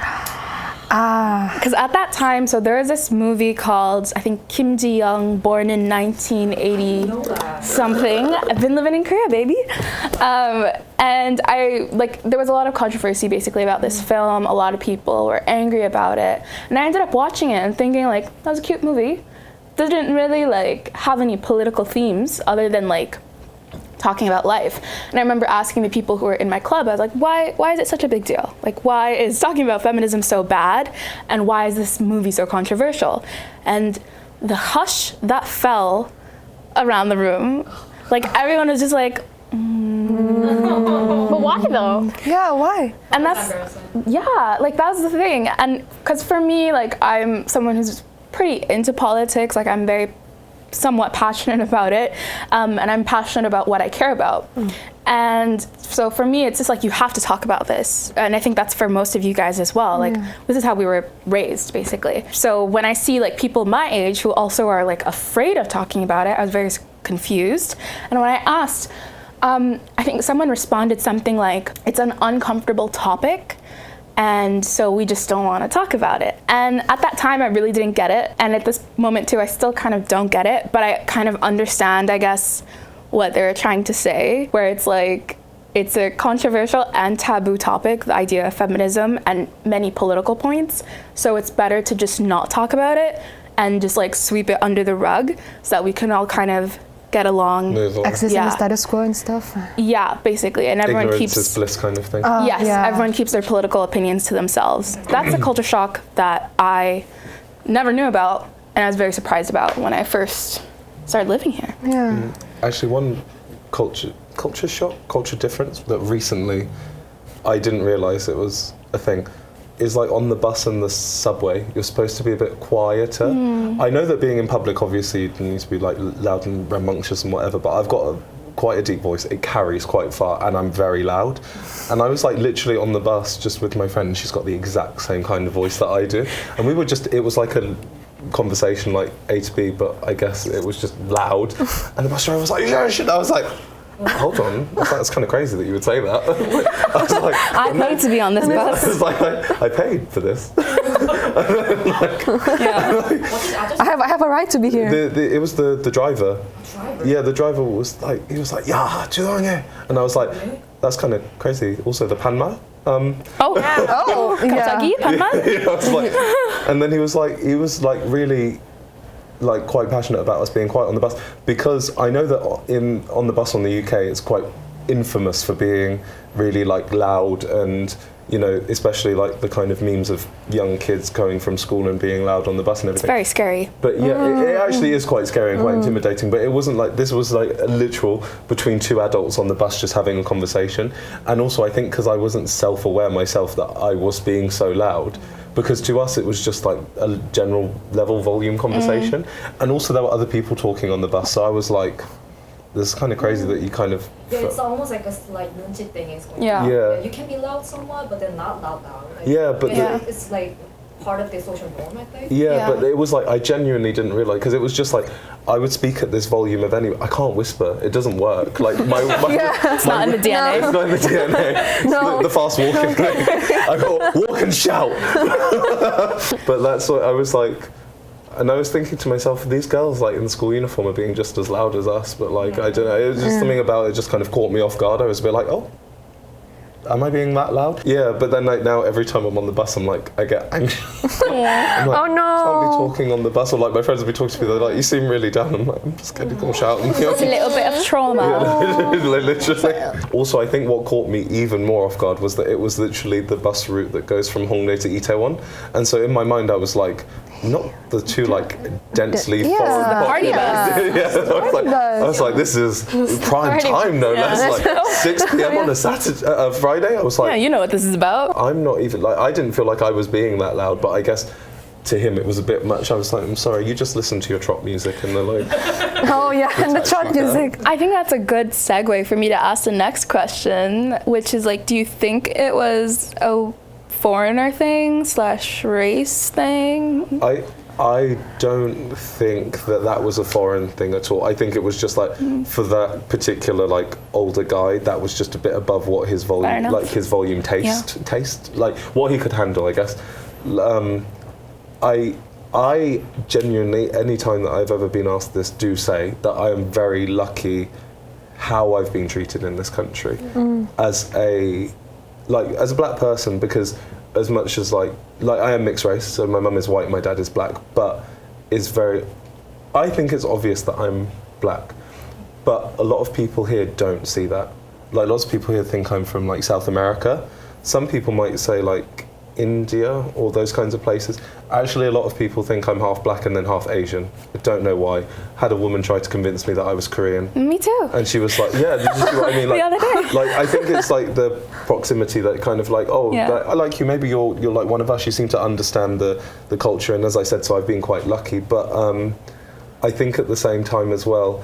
Because at that time, so there was this movie called, I think, Kim Ji-young, born in 1980 something. I've been living in Korea, baby. And there was a lot of controversy basically about this film. A lot of people were angry about it. And I ended up watching it and thinking like, that was a cute movie. Didn't really like have any political themes other than like talking about life. And I remember asking the people who were in my club, I was like, why is it such a big deal? Like, why is talking about feminism so bad? And why is this movie so controversial? And the hush that fell around the room, like everyone was just like, But why though? Yeah, why? And that's, like that was the thing. And because for me, like I'm someone who's pretty into politics, like I'm very somewhat passionate about it, and I'm passionate about what I care about. And so for me, it's just like you have to talk about this, and I think that's for most of you guys as well. Like this is how we were raised, basically. So when I see like people my age who also are like afraid of talking about it, I was very confused. And when I asked, I think someone responded something like, "It's an uncomfortable topic, and so we just don't want to talk about it." And at that time, I really didn't get it. And at this moment too, I still kind of don't get it, but I kind of understand, I guess, what they're trying to say, where it's like, it's a controversial and taboo topic, the idea of feminism and many political points. So it's better to just not talk about it and just like sweep it under the rug so that we can all kind of get along. Exist in the status quo and stuff. Yeah, basically, and everyone Ignorance keeps is bliss kind of thing. yes, everyone keeps their political opinions to themselves. That's a culture shock that I never knew about, and I was very surprised about when I first started living here. Yeah. Actually, one culture shock, culture difference that recently I didn't realize it was a thing. is like on the bus and the subway, you're supposed to be a bit quieter. I know that being in public, obviously, you need to be like loud and rambunctious and whatever, but I've got quite a deep voice. It carries quite far, and I'm very loud. And I was like literally on the bus just with my friend, and she's got the exact same kind of voice that I do. And we were just, it was like a conversation like A to B, but I guess it was just loud. And the bus driver was like, yeah, shit. I was like, hold on, that's kind of crazy that you would say that. I was like, I paid to be on this bus. I was like, I paid for this. I have a right to be here. It was the driver. Yeah, the driver was like, he was like, yeah, 주영해. And I was like, that's kind of crazy. Also, the Panma. 갑자기? 반만? Yeah, I was like, and then he was like really like quite passionate about us being quiet on the bus, because I know that on the bus on the UK it's quite infamous for being really like loud, and you know, especially like the kind of memes of young kids going from school and being loud on the bus and everything. It's very scary. But yeah, it actually is quite scary and quite intimidating, but it wasn't like, this was like a literal between two adults on the bus just having a conversation. And also I think because I wasn't self-aware myself that I was being so loud, because to us it was just like a general level volume conversation. And also there were other people talking on the bus, so I was like, this is kind of crazy that you kind of... Yeah, it's almost like a like 눈치 thing is going Yeah. on. Yeah. You can be loud somewhat, but then not loud. Like, Yeah, but it's like part of the social norm, I think. Yeah, but it was like, I genuinely didn't realise, because it was just like, I would speak at this volume of any, I can't whisper, it doesn't work. Like my It's not in the DNA. It's not in the DNA. No. The fast walking thing. I got walk and shout. But that's what I was like, and I was thinking to myself, these girls like in the school uniform are being just as loud as us, but like, I don't know, it was just something about it just kind of caught me off guard. I was a bit like, oh, am I being that loud? Yeah, but then like now every time I'm on the bus, I'm like, I get anxious. I'm like, Oh no. I can't be talking on the bus, or like my friends will be talking to me, they're like, you seem really down. I'm like, I'm just going to go shouting. It's a little bit of trauma. Literally. Also, I think what caught me even more off guard was that it was literally the bus route that goes from Hongdae to Itaewon, and so in my mind I was like, not the two like densely foreign The party bus. I was like, this is prime time, no less. Like 6 p.m. on a Saturday, Friday. I was like, Yeah, you know what this is about. I'm not even like, I didn't feel like I was being that loud, but I guess to him it was a bit much. I was like, I'm sorry, you just listen to your trot music and the like. Oh yeah, and the trot music. I think that's a good segue for me to ask the next question, which is like, do you think it was a foreigner thing / race thing? I don't think that was a foreign thing at all. I think it was just like for that particular like older guy, that was just a bit above what his volume, like his volume taste, like what he could handle, I guess. I genuinely, any time that I've ever been asked this, do say that I am very lucky how I've been treated in this country as a black person, because as much as like I am mixed race, so my mum is white, my dad is black, but I think it's obvious that I'm black, but a lot of people here don't see that. Like lots of people here think I'm from like South America. Some people might say like India or those kinds of places. Actually, a lot of people think I'm half black and then half Asian. I don't know why. Had a woman try to convince me that I was Korean. Me too. And she was like, yeah, did you see what I mean? Like, The other day. Like, I think it's like the proximity that kind of like, oh, I like you, maybe you're like one of us. You seem to understand the culture. And as I said, so I've been quite lucky. But I think at the same time as well,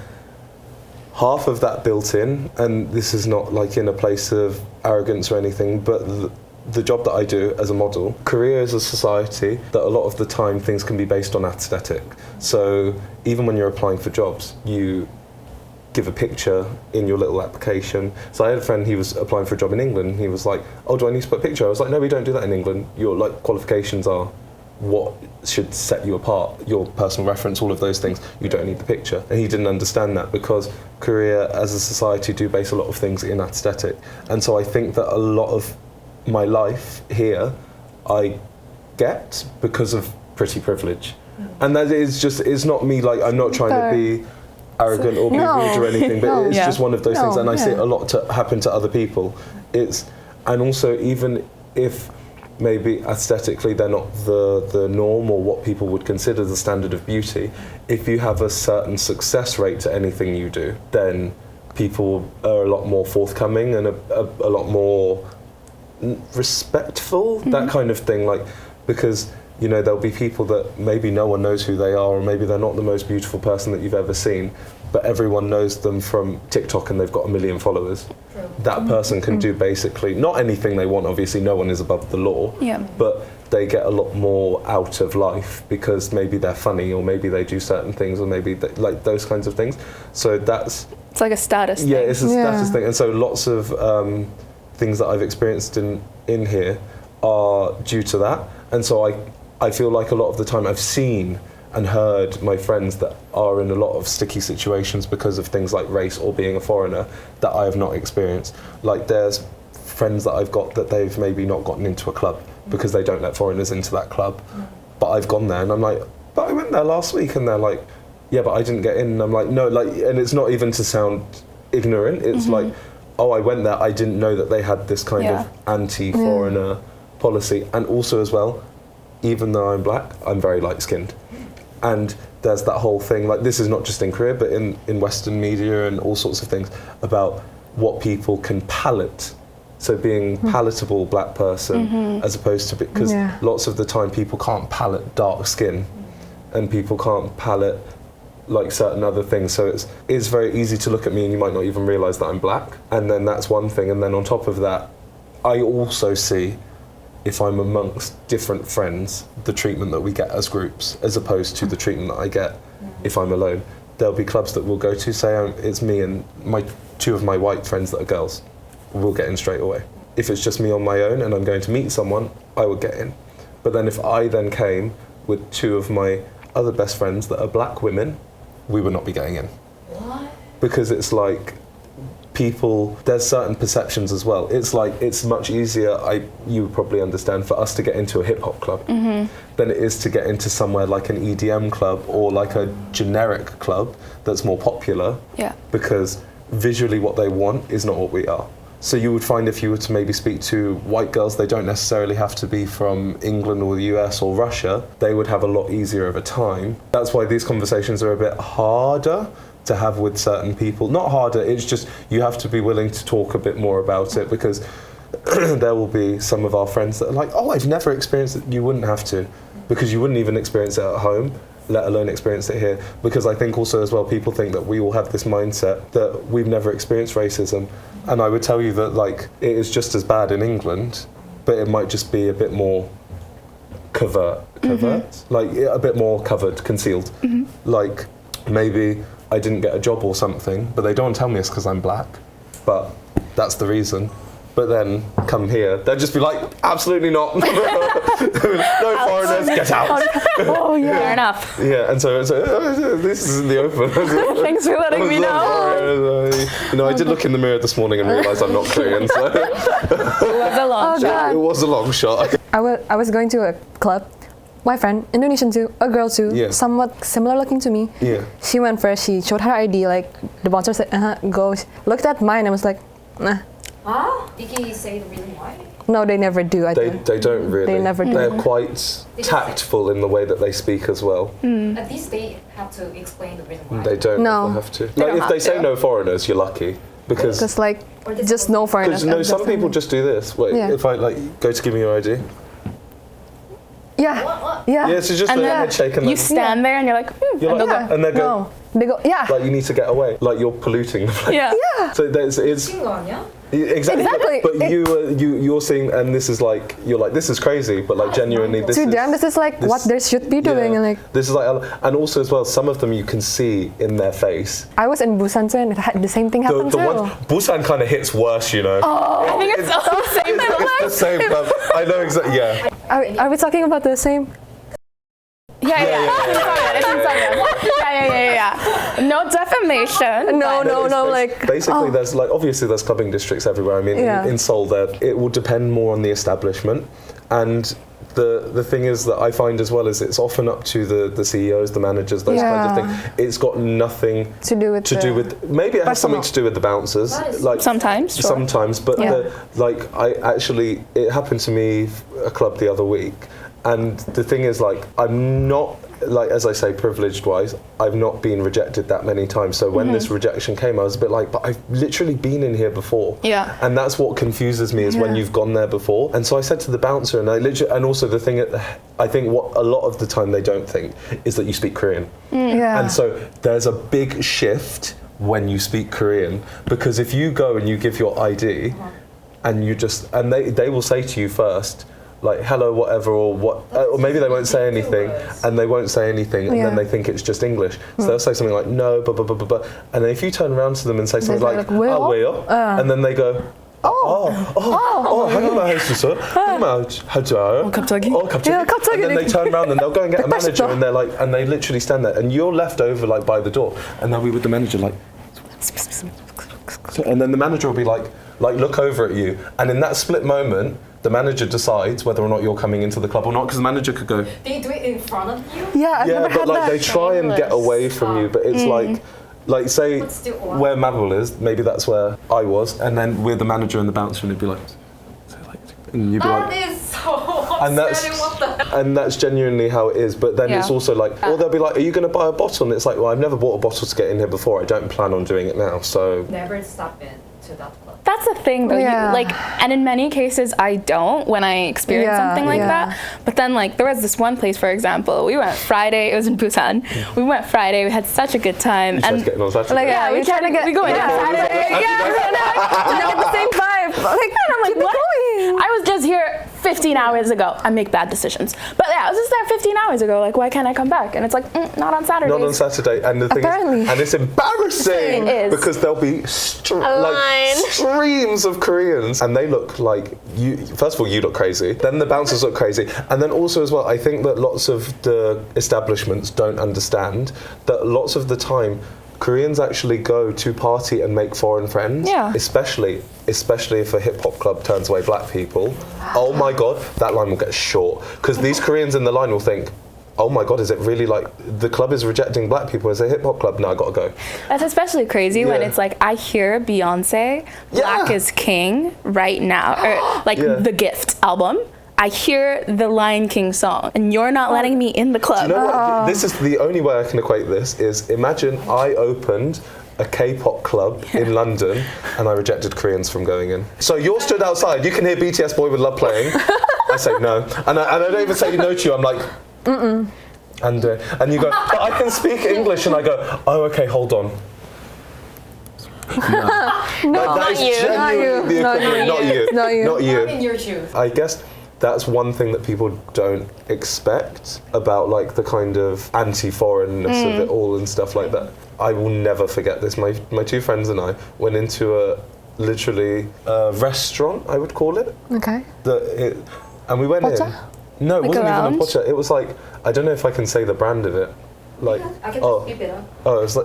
half of that built in, and this is not like in a place of arrogance or anything, but the job that I do as a model, Korea is a society that a lot of the time things can be based on aesthetic. So even when you're applying for jobs, you give a picture in your little application. So I had a friend, he was applying for a job in England, he was like, oh, do I need to put a picture? I was like, no, we don't do that in England. Your like qualifications are what should set you apart, your personal reference, all of those things. You don't need the picture. And he didn't understand that, because Korea as a society do base a lot of things in aesthetic. And so I think that a lot of my life here I get because of pretty privilege. And that is just, it's not me, like I'm not trying to be arrogant or be rude or anything, but it's just one of those things, and I see it a lot to happen to other people. And also, even if maybe aesthetically they're not the norm or what people would consider the standard of beauty, if you have a certain success rate to anything you do, then people are a lot more forthcoming and a lot more respectful, that kind of thing, like, because you know there'll be people that maybe no one knows who they are, or maybe they're not the most beautiful person that you've ever seen, but everyone knows them from TikTok and they've got 1 million followers. That person can do basically not anything they want, obviously no one is above the law, but they get a lot more out of life because maybe they're funny, or maybe they do certain things, or maybe they, like those kinds of things. So it's like a status thing. It's a status thing. And so lots of things that I've experienced in here are due to that. And so I feel like a lot of the time I've seen and heard my friends that are in a lot of sticky situations because of things like race or being a foreigner that I have not experienced. Like there's friends that I've got that they've maybe not gotten into a club because they don't let foreigners into that club. But I've gone there and I'm like, but I went there last week, and they're like, yeah, but I didn't get in. And I'm like, no, like, and it's not even to sound ignorant. It's like, oh, I went there, I didn't know that they had this kind of anti-foreigner policy. And also as well, even though I'm black, I'm very light-skinned. And there's that whole thing, like this is not just in Korea, but in Western media and all sorts of things about what people can palate. So being palatable black person as opposed to, because lots of the time people can't palate dark skin and people can't palate like certain other things. So it's very easy to look at me and you might not even realise that I'm black. And then that's one thing. And then on top of that, I also see, if I'm amongst different friends, the treatment that we get as groups, as opposed to the treatment that I get if I'm alone. There'll be clubs that we'll go to, say it's me and two of my white friends that are girls, we'll get in straight away. If it's just me on my own and I'm going to meet someone, I would get in. But then if I then came with two of my other best friends that are black women, we would not be getting in. What? Because it's like, there's certain perceptions as well. It's like, it's much easier, you would probably understand, for us to get into a hip-hop club than it is to get into somewhere like an EDM club or like a generic club that's more popular. Because visually what they want is not what we are. So you would find if you were to maybe speak to white girls, they don't necessarily have to be from England or the US or Russia. They would have a lot easier of a time. That's why these conversations are a bit harder to have with certain people. Not harder, it's just you have to be willing to talk a bit more about it, because there will be some of our friends that are like, oh, I've never experienced it. You wouldn't have to, because you wouldn't even experience it at home, let alone experience it here. Because I think also as well, people think that we all have this mindset that we've never experienced racism. And I would tell you that like it is just as bad in England, but it might just be a bit more covert, like a bit more covered, concealed. Like maybe I didn't get a job or something, but they don't tell me it's because I'm black, but that's the reason. But then come here, they'll just be like, absolutely not. No foreigners, get out. Oh yeah, fair enough. Yeah, and so this is in the open. Thanks for letting me know. You know, I did look in the mirror this morning and realised I'm not Korean. So. It was a long shot. It was a long shot. I was going to a club. My friend, Indonesian too, a girl too, somewhat similar looking to me. She went first, she showed her ID, like the bouncer said, go. Looked at mine and was like, nah. Huh? Did he say the reason why? No, they never do. They don't really. They never do. They're quite tactful in the way that they speak as well. At least they have to explain the reason why. They don't have to. Like if they say no foreigners, you're lucky. Because like, just no foreigners. No, some people just do this. Wait, if I like go to give me your ID. Yeah, so just a headshake and you stand there and you're like, and they go, like you need to get away, like you're polluting the place. So it's exactly. But you're seeing, and this is like this is crazy, but like genuinely, this is like what they should be doing, and like this is like, and also as well, some of them you can see in their face. I was in Busan too, and the same thing happened too. Busan kind of hits worse, you know. Oh, I think it's all the same. It's the same. I know exactly. Yeah. Are we talking about the same? Yeah. It's inside. Yeah. No defamation. No. Like basically, there's like obviously there's clubbing districts everywhere. I mean, in Seoul, it will depend more on the establishment, and the thing is that I find as well is it's often up to the CEOs, the managers, those kinds of things. It's got nothing to do with maybe it has something to do with the bouncers, like sometimes, but it happened to me a club the other week. And the thing is, like, I'm not like as I say, privileged-wise, I've not been rejected that many times. So when this rejection came, I was a bit like, but I've literally been in here before. Yeah. And that's what confuses me is when you've gone there before. And so I said to the bouncer, and also the thing, I think what a lot of the time they don't think is that you speak Korean. Yeah. And so there's a big shift when you speak Korean, because if you go and you give your ID, and you just, and they will say to you first, like, hello, whatever, or what, or maybe they won't say anything, and they won't say anything, and then they think it's just English. So they'll say something like, no, blah, blah, blah, blah, blah. And then if you turn around to them and say something like, oh, 왜요? And then they go, 하기만 하죠. 갑자기? 갑자기. And then they turn around and they'll go and get a manager, and they're like, and they literally stand there, and you're left over like by the door, and they'll be with the manager like, and then the manager will be like look over at you, and in that split moment, the manager decides whether or not you're coming into the club or not, because the manager could go. They do it in front of you? Yeah, I've never but had like that. they try and get away from you, but it's like say But still, wow. where Mabel is, maybe that's where I was, and then we're the manager and the bouncer, and it'd be like, and you'd be That like, is so and upsetting, what the hell? and that's genuinely how it is. But then it's also like, or they'll be like, are you going to buy a bottle? And it's like, well, I've never bought a bottle to get in here before. I don't plan on doing it now, so. Never stop in to that club. That's the thing, though. Yeah. And in many cases, I don't when I experience something like that. But then, like, there was this one place, for example. We went Friday. It was in Busan. We went Friday. We had such a good time. You guys getting on Saturday? Like, yeah, we trying to get. we go in Saturday. Like the same vibe. Like, And I'm like, keep it what? going. I was just here 15 hours ago. I make bad decisions. But yeah, I was just there 15 hours ago. Like, why can't I come back? And it's like, not on Saturdays. Not on Saturday, and the thing Apparently. is, and it's embarrassing It is. because there'll be streams of Koreans, and they look like you. First of all, you look crazy. Then the bouncers look crazy, and then also as well, I think that lots of the establishments don't understand that lots of the time, Koreans actually go to party and make foreign friends. Yeah. Especially if a hip-hop club turns away black people. Oh my God, that line will get short. Because these Koreans in the line will think, oh my God, is it really like, the club is rejecting black people as a hip-hop club? No, I gotta go. That's especially crazy when Yeah. it's like, I hear Beyonce, Black is King right now, or like The Gift album. I hear the Lion King song, and you're not letting me in the club. You know what? This is the only way I can equate this is, imagine I opened a K-pop club in London and I rejected Koreans from going in. So you're stood outside, you can hear BTS Boy With Love playing. I say no. And I don't even say no to you, I'm like, mm-mm. And you go, but I can speak English, and I go, oh, okay, hold on. Not you. Not you. I'm in your shoes. I guess that's one thing that people don't expect about like the kind of anti-foreignness of it all and stuff like that. I will never forget this. My two friends and I went into literally a restaurant, I would call it. Okay. And we went Pocha? in. No, it Like wasn't a even a lounge? pocha. It was like, I don't know if I can say the brand of it. Like, I can just beep it up. oh, it was.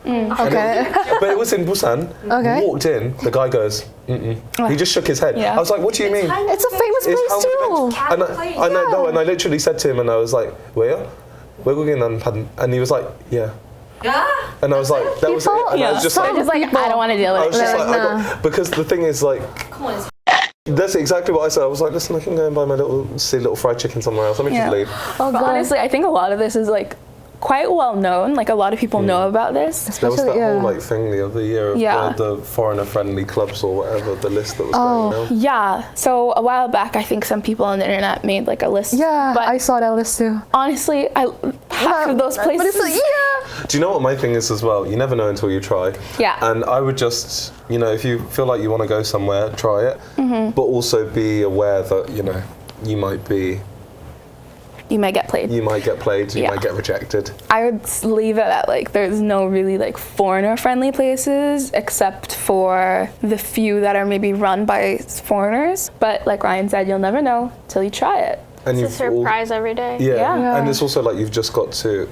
Okay. But it was in Busan. Okay. We walked in, the guy goes, mm-mm. He just shook his head. Yeah. I was like, what do you mean? It's a famous It's place too. And I know, no, and I literally said to him, and I was like, where? We're going and he was like, yeah. Ah! And I was like, that was it. And I was just They're like, just like, I don't want to deal I with was it. just like, Nah. because the thing is like, Come on, it's that's exactly what I said. I was like, listen, I can go and buy my little fried chicken somewhere else. Let me just leave. Oh But God. honestly, I think a lot of this is like quite well known. Like a lot of people know about this. There was that Especially, whole like thing the other year of the foreigner-friendly clubs or whatever, the list that was going around. Yeah. So a while back, I think some people on the internet made like a list. Yeah, But I saw that list too. honestly, half of those places. But it's like, yeah. Do you know what my thing is as well? You never know until you try. Yeah. And I would just, if you feel like you want to go somewhere, try it. Mm-hmm. But also be aware that, you might get played, you might get rejected. I would leave it at like there's no really like foreigner-friendly places except for the few that are maybe run by foreigners. But like Ryan said, you'll never know till you try it. And It's a surprise every day. Yeah. And it's also like you've just got to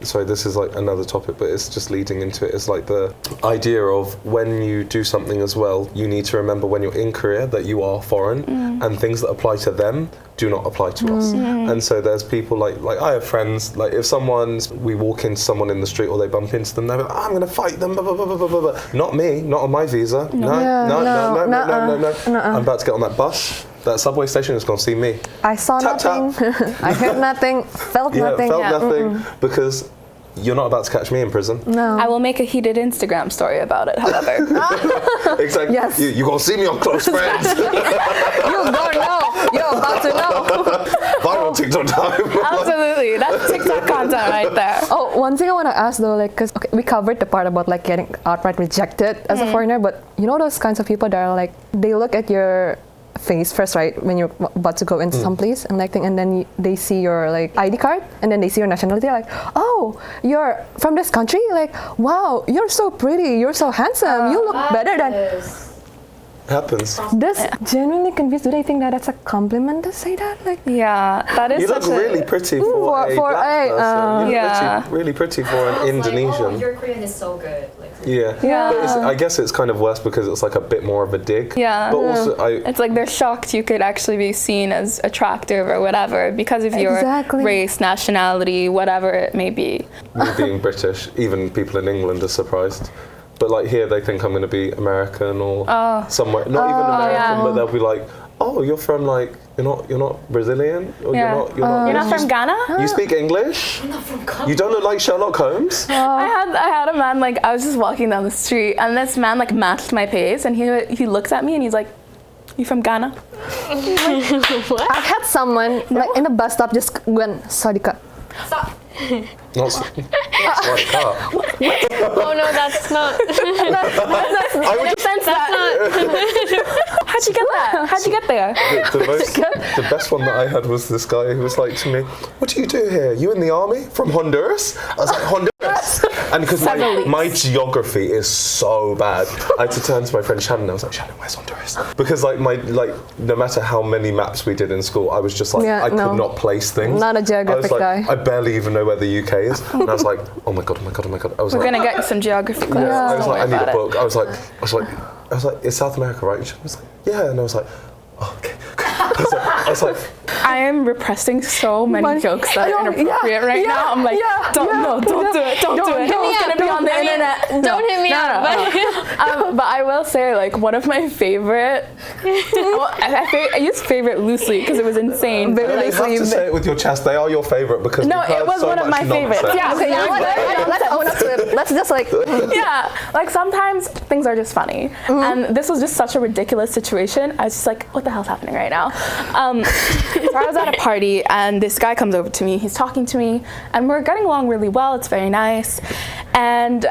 sorry, this is like another topic, but it's just leading into it. It's like the idea of when you do something as well, you need to remember when you're in Korea that you are foreign, and things that apply to them do not apply to us. And so there's people like I have friends, like if we walk into someone in the street or they bump into them, they're like, I'm gonna fight them, blah, blah, blah, blah, blah, blah. Not me, not on my visa. No. I'm about to get on that bus. that subway station is going to see me. I saw Tap, nothing. I heard nothing. Felt nothing. Felt nothing because you're not about to catch me in prison. No. I will make a heated Instagram story about it, however. Exactly. Yes. You're going to see me on Close Friends. You don't know. You're about to know. Viral TikTok time. Absolutely. That's TikTok content right there. Oh, one thing I want to ask though, like, cause we covered the part about like getting outright rejected as a foreigner, but you know those kinds of people that are like, they look at your face first, right, when you're about to go into some place and like, and then they see your like ID card, and then they see your nationality, like, oh, you're from this country, like, wow, you're so pretty, you're so handsome, you look better than. Happens. This genuinely confused. Do they think that that's a compliment to say that? Like, Yeah, that is You such look really pretty for a black person. You look really pretty for an Indonesian. Like, oh, your Korean is so good. Like, Yeah. Yeah. But I guess it's kind of worse because it's like a bit more of a dig. Yeah. But also, It's like they're shocked you could actually be seen as attractive or whatever because of your Exactly. race, nationality, whatever it may be. me being British, even people in England are surprised. But like here, they think I'm going to be American or somewhere. Not even American, but they'll be like, "Oh, you're from like you're not Brazilian, or Yeah. You're not from Ghana? You speak English? I'm not from Ghana. You don't look like Sherlock Holmes." I had a man, like, I was just walking down the street and this man like matched my pace and he looks at me and he's like, "You from Ghana?" I've had someone like in the bus stop just went, "Sorry, Kak." Stop. Not like that. Oh no, that's not. I would just, How'd you get that? How'd you get there? the best one that I had was this guy who was like to me, "What do you do here? You in the army? From Honduras?" I was like, "Honduras." And because my geography is so bad, I had to turn to my friend Shannon. I was like, "Shannon, where's Honduras?" Because like no matter how many maps we did in school, I was just like I could not place things. Not a geographic guy. I barely even know where the UK is, and I was like, "Oh my god, oh my god, oh my god." I was We're like, gonna get you some geography class. I was Don't like, "I worry need a about it. book." I was like, "It's South America, right?" And she was like, "Yeah," and I was like, "Oh, okay." I was like, I am repressing so many jokes that are inappropriate right now. I'm like, don't do it. Don't do it. It's gonna be on the internet. Don't hit me up. But I will say, like, one of my favorite. I use favorite loosely because it was insane. you have to say it with your chest. They are your favorite because No, we've heard it was so one of much my favorites. nonsense. Yeah, Okay, you know what? Let's own up to it. Let's just like. yeah, like sometimes things are just funny, and this was just such a ridiculous situation. I was just like, what the hell's happening right now? So I was at a party, and this guy comes over to me. He's talking to me, and we're getting along really well. It's very nice, and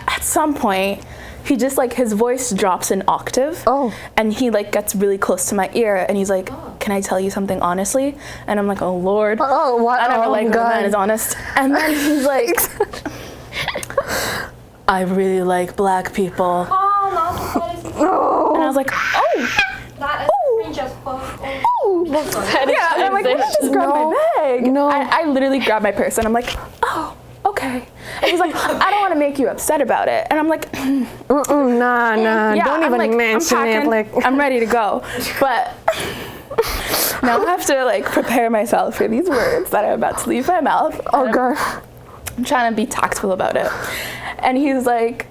at some point, he just like his voice drops an octave. Oh. And he like gets really close to my ear, and he's like, "Can I tell you something honestly?" And I'm like, "Oh Lord." Oh, what? I never Oh, like when a God. man is honest. And then he's like, "I really like black people." Oh, no. And I was like, "Oh." That is cringe as fuck. Oh. Yeah, and I'm like, "Let me just grab my bag." No. I literally grabbed my purse, and I'm like, "Oh, okay." And he's like, "I don't want to make you upset about it." And I'm like, Nah, yeah, don't I'm even like, mention I'm packing, it. Like, I'm ready to go. But now I have to like prepare myself for these words that are about to leave my mouth. oh God. I'm trying to be tactful about it. And he's like,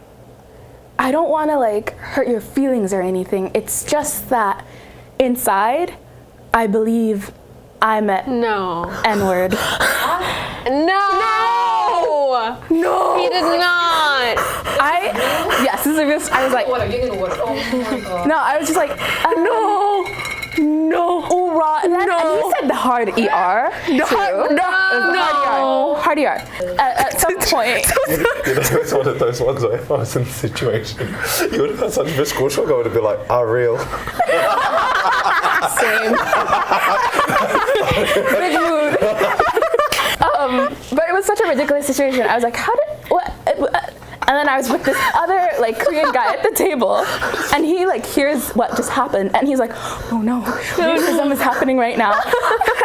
"I don't want to like hurt your feelings or anything. It's just that inside, I believe I'm an No. N-word." No. He did not. Yes, this is just, I was like, What are you gonna what? Oh my god. no, I was just like, no, hoorah. And he said the hard ER. Hard ER. At some point. It's one of those ones where if I was in the situation, you would have had such visceral shock. I would have been like, "Ah, real." Same. Big mood. But it was such a ridiculous situation. I was like, what? And then I was with this other like Korean guy at the table, and he like hears what just happened, and he's like, "Oh no, racism is happening right now."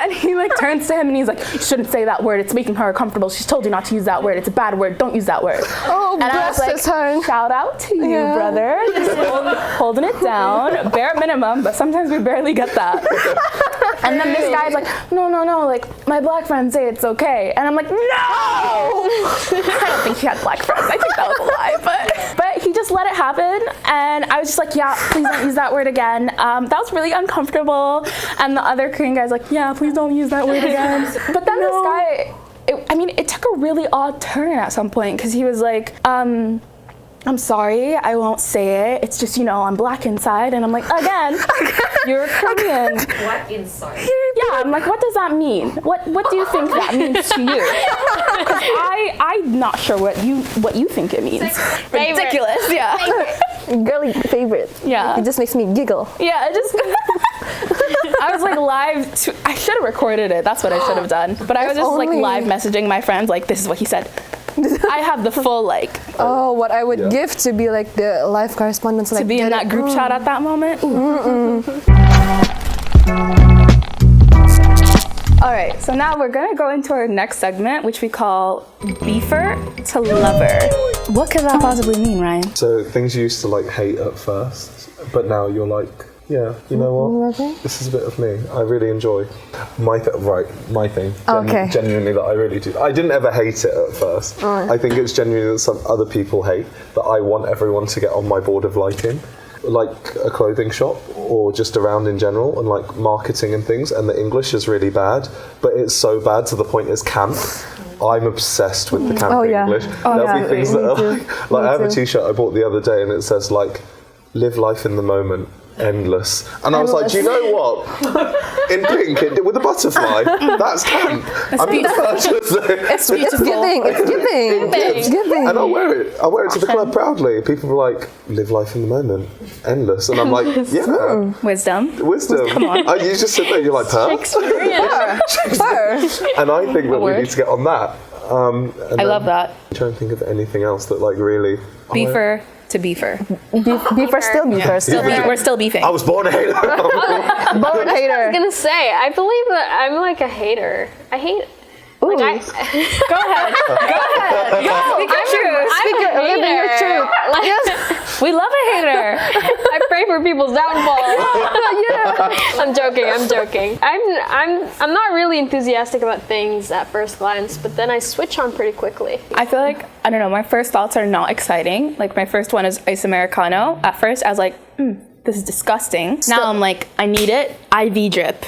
And he like turns to him and he's like, "You shouldn't say that word. It's making her uncomfortable. She's told you not to use that word. It's a bad word. Don't use that word." Oh, And I was bless like, his heart. "Shout out to you, Yeah. brother. Just holding it down, bare minimum, but sometimes we barely get that." And then this guy's like, no, like my black friends say it's okay. And I'm like, no! I don't think he had black friends. I think that was a lie, but he just let it happen. And I was just like, yeah, please don't use that word again. That was really uncomfortable. And the other Korean guy's like, yeah, please don't use that word again. But then this guy, it took a really odd turn at some point because he was like, I'm sorry, I won't say it. It's just, I'm black inside. And I'm like, again, you're Korean. What inside? Yeah, I'm like, what does that mean? What do you think that means to you? 'Cause I'm not sure what you think it means. Ridiculous, yeah. Girly favorite. Yeah. It just makes me giggle. Yeah, it just... I was like I should have recorded it. That's what I should have done. But I was just like live messaging my friends like, this is what he said. I have the full like... Oh, what I would give to be like the live correspondence. To be in that group chat at that moment. All right, so now we're gonna go into our next segment, which we call Beefer to Lover. What could that possibly mean, Ryan? So things you used to like hate at first, but now you're like, yeah, you know what? This is a bit of me. I really enjoy my thing. Okay. Genuinely, that I really do. I didn't ever hate it at first. I think it's genuinely that some other people hate that I want everyone to get on my board of liking, like a clothing shop or just around in general, and like marketing and things. And the English is really bad, but it's so bad to the point it's camp. I'm obsessed with the camp English. There'll be things that are like I have a T-shirt I bought the other day, and it says like, "Live life in the moment." Endless. And I was like, do you know what? In pink, with a butterfly, that's camp. It's giving. And I'll wear it. I'll wear it to the club proudly. People are like, live life in the moment. Endless. And I'm like, yeah. Wisdom. Come on. You just sit there, you're like, huh? And I think that we need to get on that. I love that. I'm trying to think of anything else that like really... Beefer to beefer. Beefer, still beefer. We're still beefing. I was born a hater. Born hater. I was gonna say, I believe that I'm like a hater. I hate. Like Go ahead. Speak your truth. Live in your truth. Like, We love a hater. I pray for people's downfall. I'm joking. I'm not really enthusiastic about things at first glance, but then I switch on pretty quickly. I feel like, I don't know, my first thoughts are not exciting. Like my first one is ice Americano. At first I was like, this is disgusting. Now I'm like, I need it. IV drip.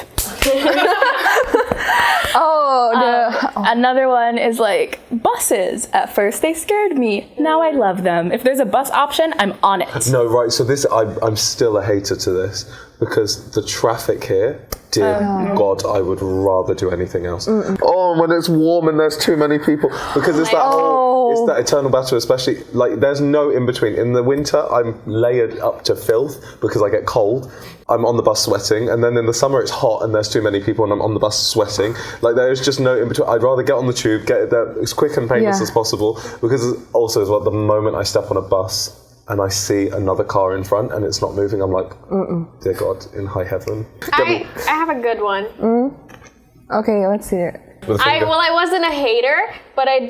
Another one is like buses. At first they scared me. Now I love them. If there's a bus option, I'm on it. No, right. So this, I'm still a hater to this because the traffic here, dear God, I would rather do anything else. Oh, when it's warm and there's too many people, because it's that it's that eternal battle. Especially like there's no in between. In the winter, I'm layered up to filth because I get cold. I'm on the bus sweating, and then in the summer it's hot and there's too many people and I'm on the bus sweating. Like there's just no in between. I'd rather get on the tube, get it there as quick and painless as possible, because also as well, the moment I step on a bus and I see another car in front and it's not moving, I'm like, dear God, in high heaven. I have a good one. Okay, let's hear it. I wasn't a hater, but I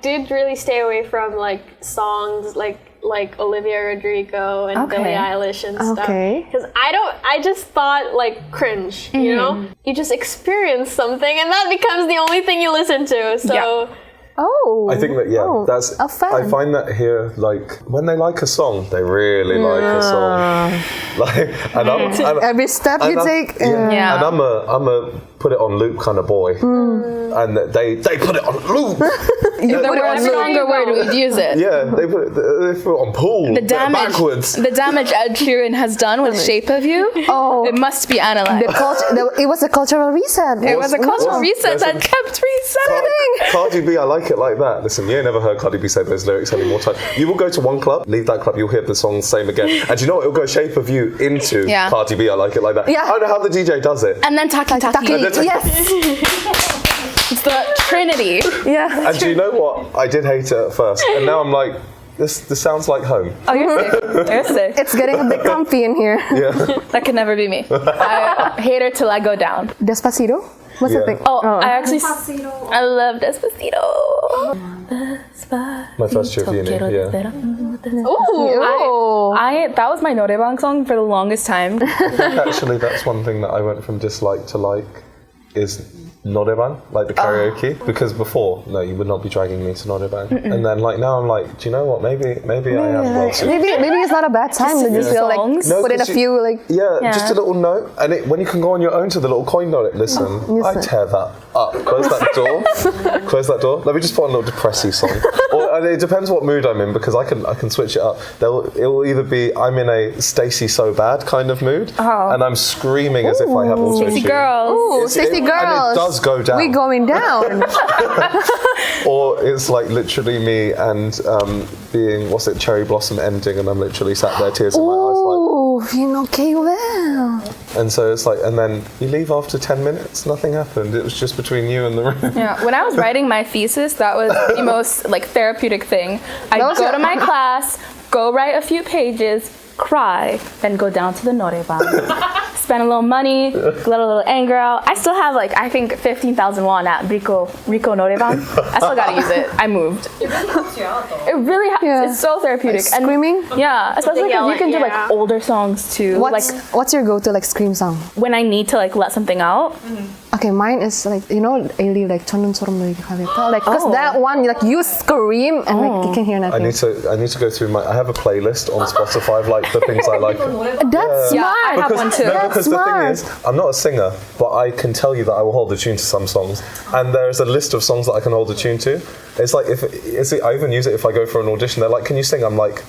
did really stay away from like songs like Olivia Rodrigo and Billie Eilish and stuff. Because I just thought like cringe, you know? You just experience something and that becomes the only thing you listen to. So I think that that's I find that here, like when they like a song, they really like a song. Like and every step you take. And I'm a put it on loop kind of boy. And they put it on loop. If there were a stronger word, we'd use it. Yeah, they put it on pool. The damage, backwards. The damage Ed Sheeran has done with Shape of You, it must be analyzed. It was a cultural reset. It was a cultural reset that kept resetting. Cardi B, I like it like that. Listen, you ain't never heard Cardi B say those lyrics any more time. You will go to one club, leave that club, you'll hear the song same again. And you know what? It'll go Shape of You into Cardi B, I like it like that. Yeah. I don't know how the DJ does it. And then Taki. Yes. It's the Trinity. Yeah. And do you know what? I did hate it at first. And now I'm like, this sounds like home. Oh, you're sick. It's getting a bit comfy in here. Yeah. That could never be me. I hate her till I go down. Despacito? What's the thing? I actually... I love Despacito. My first year of uni, That was my norebang song for the longest time. Actually, that's one thing that I went from dislike to like, is noreban, like the karaoke, because before, no, you would not be dragging me to noreban. And then like now I'm like, do you know what? Maybe I am well suited. Maybe it's not a bad time to just feel like No, put in a 'cause few like. Yeah, just a little note, and when you can go on your own to the little coin note. Listen, I tear that up. Close that door. Close that door. Let me just put on a little depressy song. And it depends what mood I'm in, because I can switch it up. It will either be I'm in a Stacy So Bad kind of mood, and I'm screaming as if I have auto-tune. Stacy girls. Ooh, Stacy girls. And it does go down. We going down. Or it's like literally me and being, what's it, Cherry Blossom ending, and I'm literally sat there, tears in my eyes, like. Oh, you know, okay, well. And so it's like, and then you leave after 10 minutes, nothing happened. It was just between you and the room. Yeah, when I was writing my thesis, that was the most like therapeutic thing. I'd go to my class, go write a few pages, cry, then go down to the noreban. Spend a little money, let a little anger out. I still have like, I think 15,000 won at Rico Noreban. I still gotta use it. I moved. It really it's so therapeutic. Like screaming? Yeah, especially because you can do like older songs too. What's your go-to like scream song? When I need to like let something out. Okay, mine is like, you know, Ailey, like 천눈처럼 얘기하겠다. Like, cause that one, like you scream and like you can hear nothing. I need to go through I have a playlist on Spotify of like the things I like. That's smart. Yeah, I have one too. No, because the thing is, I'm not a singer, but I can tell you that I will hold a tune to some songs, and there's a list of songs that I can hold a tune to. It's like I even use it if I go for an audition. They're like, "Can you sing?" I'm like,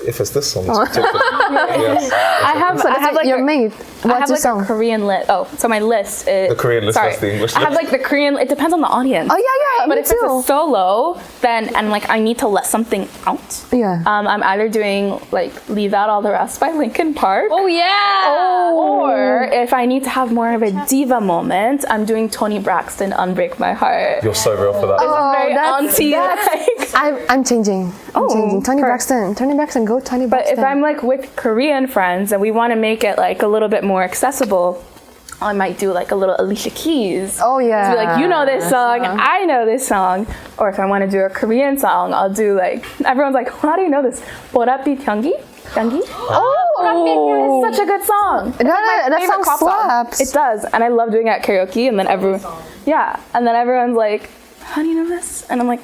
if it's this song, it's particular. Yes. I have like your mate. What's your song? A Korean list. Oh, so my list is the Korean list. That's the English list. I have like the Korean. It depends on the audience. Oh yeah, but if it's a solo, then and like I need to let something out. Yeah. I'm either doing like "Leave Out All the Rest" by Linkin Park. Oh yeah. Or if I need to have more of a diva moment, I'm doing Toni Braxton "Unbreak My Heart." You're so real for that. Very auntie. I'm changing. Toni Braxton. Go Toni Braxton. But if I'm like with Korean friends and we want to make it like a little bit more accessible, I might do like a little Alicia Keys. Oh yeah. To be like, you know this song, I know this song. Or if I want to do a Korean song, I'll do like, everyone's like, how do you know this? 보랏빛 향기? Oh, it's such a good song. That song slaps. It does, and I love doing it at karaoke. And then everyone's like, how do you know this? And I'm like,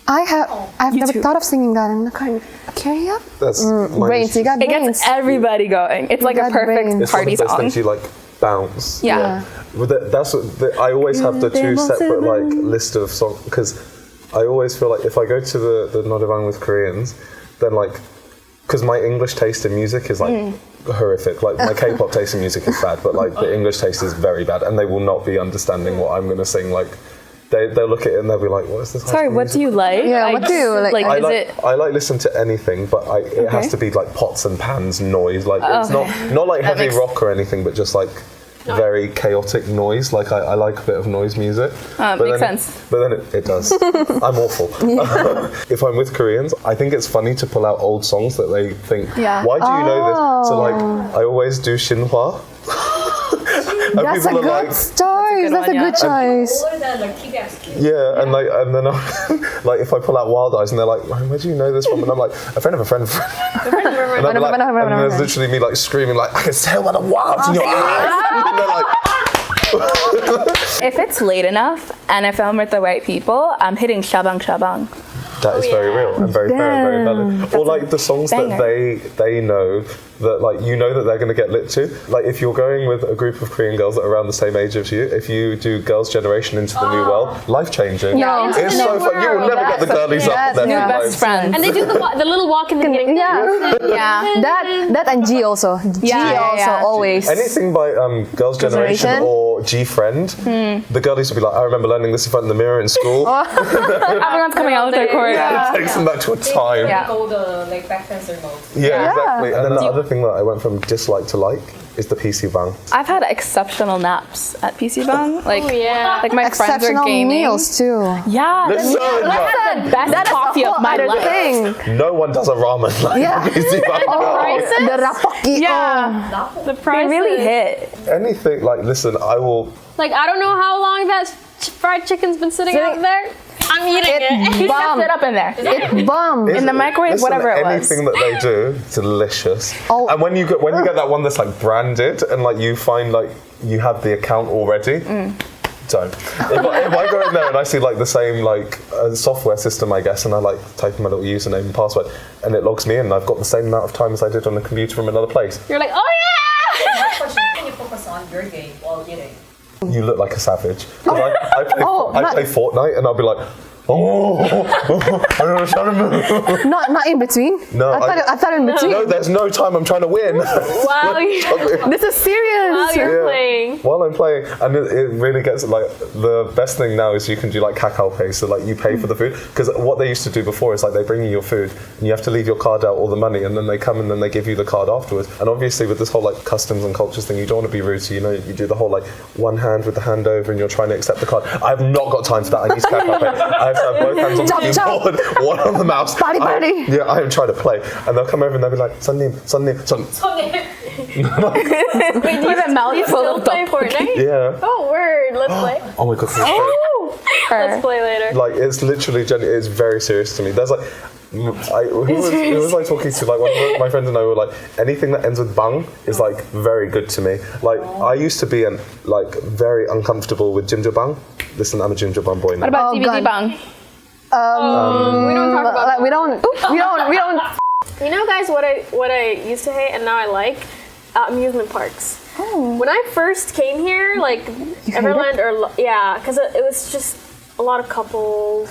I've never thought of singing that in the car. Karaoke? That's brains. You got it brains. gets everybody going. It's like a perfect brains. party it's one of those song. things you like bounce. Yeah. But that's what I always have the two separate like list of songs, because I always feel like if I go to the noreban with Koreans, then like, because my English taste in music is like horrific. Like my K-pop taste in music is bad, but like the English taste is very bad, and they will not be understanding what I'm going to sing. Like they'll look at it and they'll be like, "What is this?" Sorry, what do you like? Yeah, what do you like? I like listen to anything, but it has to be like pots and pans noise. Like it's not like heavy rock or anything, but just like very chaotic noise. Like I like a bit of noise music. Makes sense. But then it does. I'm awful. If I'm with Koreans, I think it's funny to pull out old songs that they think, why do you know this? So like I always do Shinhwa. That's a good choice. That's a good choice. Yeah, and then like if I pull out Wild Eyes and they're like, where do you know this from? And I'm like, a friend of a friend. And I'm like, and there's literally me like screaming like, I can tell by the wilds in your eyes. And they're like, if it's late enough and if I'm with the right people, I'm hitting shabang shabang. That is very real and very fair and very valid. Or like the songs that they know that like you know that they're going to get lit to. Like if you're going with a group of Korean girls that are around the same age as you, if you do Girls' Generation Into the New World, life changing. Yeah. It's so fun. You will never get the girlies up. New best friends. And they do the little walk in the beginning. Yeah. That and G also. G also always. Anything by Girls' Generation or G Friend, the girlies will be like, I remember learning this in front of the mirror in school. Everyone's coming out with their choreo. It takes them back to a time. Yeah. Go the like backdancer mode. Yeah, exactly. And then the other thing that I went from dislike to like is the PC bang. I've had exceptional naps at PC bang. Like, like my friends are exceptional gaming. meals too. Yeah, Listen, that's the best coffee of my life. Thing. no one does a ramen like PC bang. The rapoki. Yeah, The they prices. really hit. Anything like, listen, I will. Like I don't know how long that fried chicken's been sitting out there. I'm eating it. You stuffed it up in there. It bomb. In the microwave, listen, whatever it was. anything that they do, delicious. Oh. And when you get that one that's like branded and like you find like you have the account already, don't. If I go in there and I see like the same like software system, I guess, and I like type in my little username and password, and it logs me in, and I've got the same amount of time as I did on the computer from another place. You're like, oh yeah! My question, can you focus on your game while eating? You look like a savage. I play Fortnite, and I'll be like, I'm trying to move. Not in between. No, I thought in between. No, there's no time. I'm trying to win. Wow, This is serious. while you're playing. While I'm playing, and it really gets like the best thing now is you can do like Kakao Pay, so like you pay for the food, because what they used to do before is like they bring you your food and you have to leave your card out or the money, and then they come and then they give you the card afterwards. And obviously with this whole like customs and cultures thing, you don't want to be rude, so you do the whole like one hand with the hand over and you're trying to accept the card. I've not got time for that. I need to Kakao Pay. I have to have both hands on the keyboard, one on the mouse. Party. I am trying to play, and they'll come over and they'll be like, Sunny. With a mouth You full still of play Fortnite? Yeah. Oh, word. Let's play. Oh my god. Let's play later. Like it's literally, it's very serious to me. There's like, who was I talking to? Like one of my friends and I were like, anything that ends with bang is like very good to me. Like I used to be like very uncomfortable with Jimjo Bang. Listen, I'm a Jimjo Bang boy now. What about DVD bang? We don't talk about that. We don't. You know, guys, what I used to hate and now I like? Amusement parks. Oh. When I first came here, like Everland because it was just a lot of couples,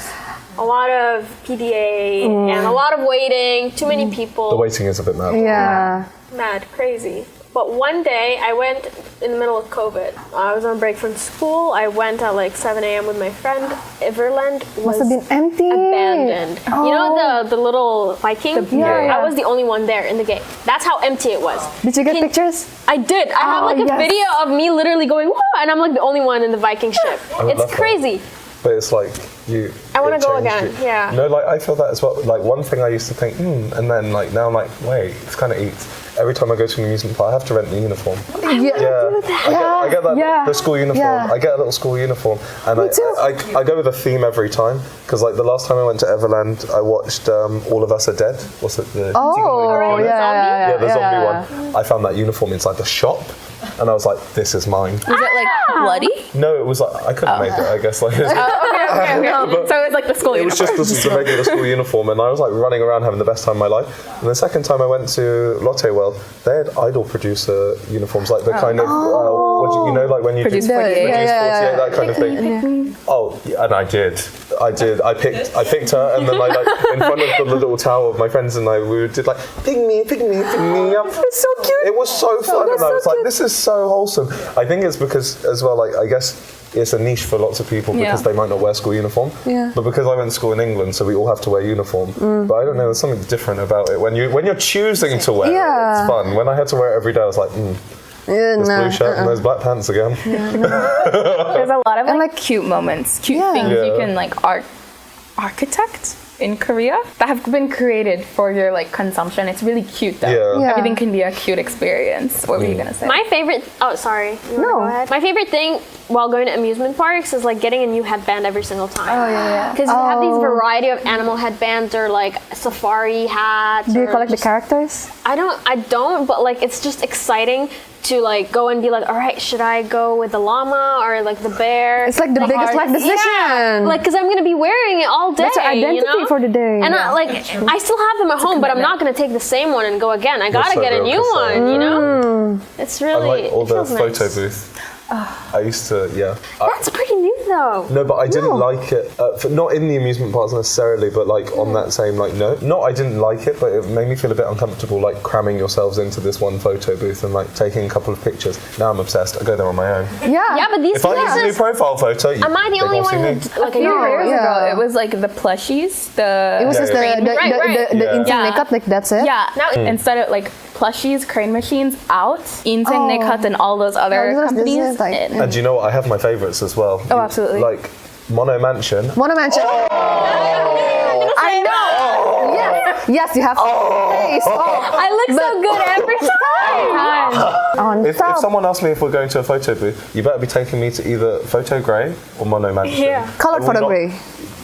a lot of PDA, and a lot of waiting, too many people. The waiting is a bit mad. Yeah. Mad, crazy. But one day I went in the middle of COVID. I was on break from school. I went at like 7 a.m. with my friend. Everland was Must have been empty. abandoned. You know the little Viking? Yeah. I was the only one there in the game. That's how empty it was. Did you get pictures? I did. I have like a yes. video of me literally going, whoa, and I'm like the only one in the Viking ship. would love It's that. crazy. But it's like I wanna it go changed again, you. yeah. No, like I feel that as well. Like one thing I used to think, and then like now I'm like, wait, it's kind of eats. Every time I go to an amusement park, I have to rent the uniform. I get that the school uniform. Yeah. I get a little school uniform, and I go with a theme every time. Because like the last time I went to Everland, I watched All of Us Are Dead. What's it? The zombie one. I found that uniform inside the shop, and I was like, this is mine. Was it like bloody? No, it was like I couldn't make it. I guess like. Okay. So it was like the school It was uniform. just the regular school uniform, and I was like running around having the best time of my life. And the second time I went to Lotte World, they had idol producer uniforms, like the kind of like when you Produce do 48. Produce 48, that kind of thing. Oh, yeah, and I did. I picked her, and then I like in front of the little tower of my friends and I, we did like pick me up. It's so cute. It was so fun, and I was like, this is so wholesome. I think it's because as well, like I guess. It's a niche for lots of people because they might not wear school uniform. Yeah. But because I went to school in England, so we all have to wear uniform. But I don't know, there's something different about it. When you're choosing to wear it, it's fun. When I had to wear it every day, I was like, this blue shirt and those black pants again. There's a lot of like cute moments, cute things you can like architect in Korea that have been created for your like consumption. It's really cute though. Yeah. Everything can be a cute experience. What were you gonna say? My favorite. Oh, sorry. You wanna go ahead? My favorite thing while going to amusement parks is like getting a new headband every single time. Oh yeah. Because you have these variety of animal headbands or like safari hats. Do you collect the characters? I don't. But like it's just exciting to like go and be like, all right, should I go with the llama or like the bear? It's like the biggest life decision. Yeah, like because I'm gonna be wearing it all day. That's your identity for the day. And I still have them at home, but I'm not gonna take the same one and go again. I gotta get a new one. You know, it's really. I like all the feels photo nice. booth. I used to, That's pretty new though. No, but I didn't like it. Not in the amusement parks necessarily, but like on that same like note. Not I didn't like it, but it made me feel a bit uncomfortable, like cramming yourselves into this one photo booth and like taking a couple of pictures. Now I'm obsessed. I go there on my own. Yeah, but these If I use a new profile photo, am I the only one who like A few years ago, it was like the plushies. It was just the instant makeup, like that's it. Yeah. Now instead of like plushies, crane machines out, Insect Makeup and all those other companies. And do you know what? I have my favorites as well. Oh, absolutely. Like Mono Mansion. Mono Mansion. I know. Yes, you have to. I look so good every time. If someone asks me if we're going to a photo booth, you better be taking me to either Photo Grey or Mono Mansion. Yeah. Colored photo grey.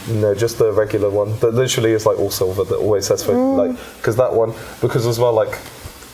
No, just the regular one that literally is like all silver that always says photo, like because that one, because as well like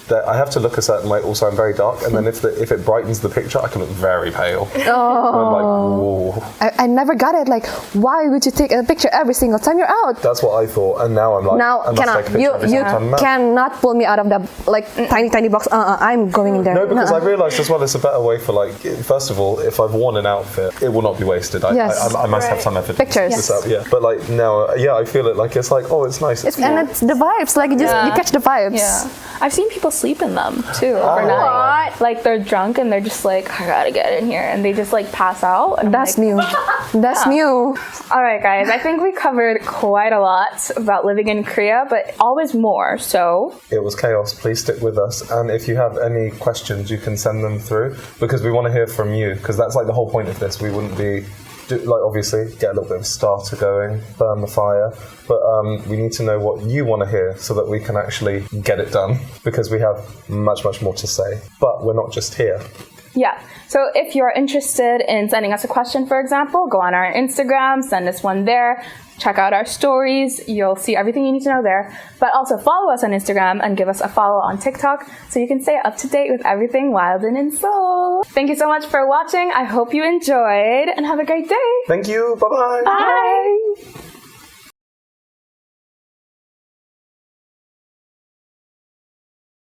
that I have to look a certain way. Also, I'm very dark, and then if it brightens the picture, I can look very pale. Oh. And I'm like, whoa. I never got it. Like, why would you take a picture every single time you're out? That's what I thought, and now I'm like, Now, I must take a picture every you single time I'm out. cannot pull me out of the like tiny box. I'm going in there. No, because I realised as well it's a better way for like, first of all, if I've worn an outfit, it will not be wasted. Yes. I must have some effort. Pictures. To this up, yeah. But like now, I feel it like it's like, oh, it's nice. And it's the vibes. Like you catch the vibes. Yeah. I've seen people sleep in them too overnight. What? Like they're drunk and they're just like, I gotta get in here, and they just like pass out. And I'm That's like, new. That's new. All right, guys. I think we covered quite a lot about living in Korea, but always more. So It was chaos. Please stick with us, and if you have any questions, you can send them through because we want to hear from you. Because that's like the whole point of this. We wouldn't be. Like obviously get a little bit of starter going, burn the fire, but we need to know what you want to hear so that we can actually get it done because we have much more to say, but we're not just here. yeah. So if you're interested in sending us a question, for example, go on our Instagram, send us one there. Check out our stories. You'll see everything you need to know there. But also follow us on Instagram and give us a follow on TikTok so you can stay up to date with everything Wildin in Seoul. Thank you so much for watching. I hope you enjoyed and have a great day. Thank you. Bye-bye. Bye.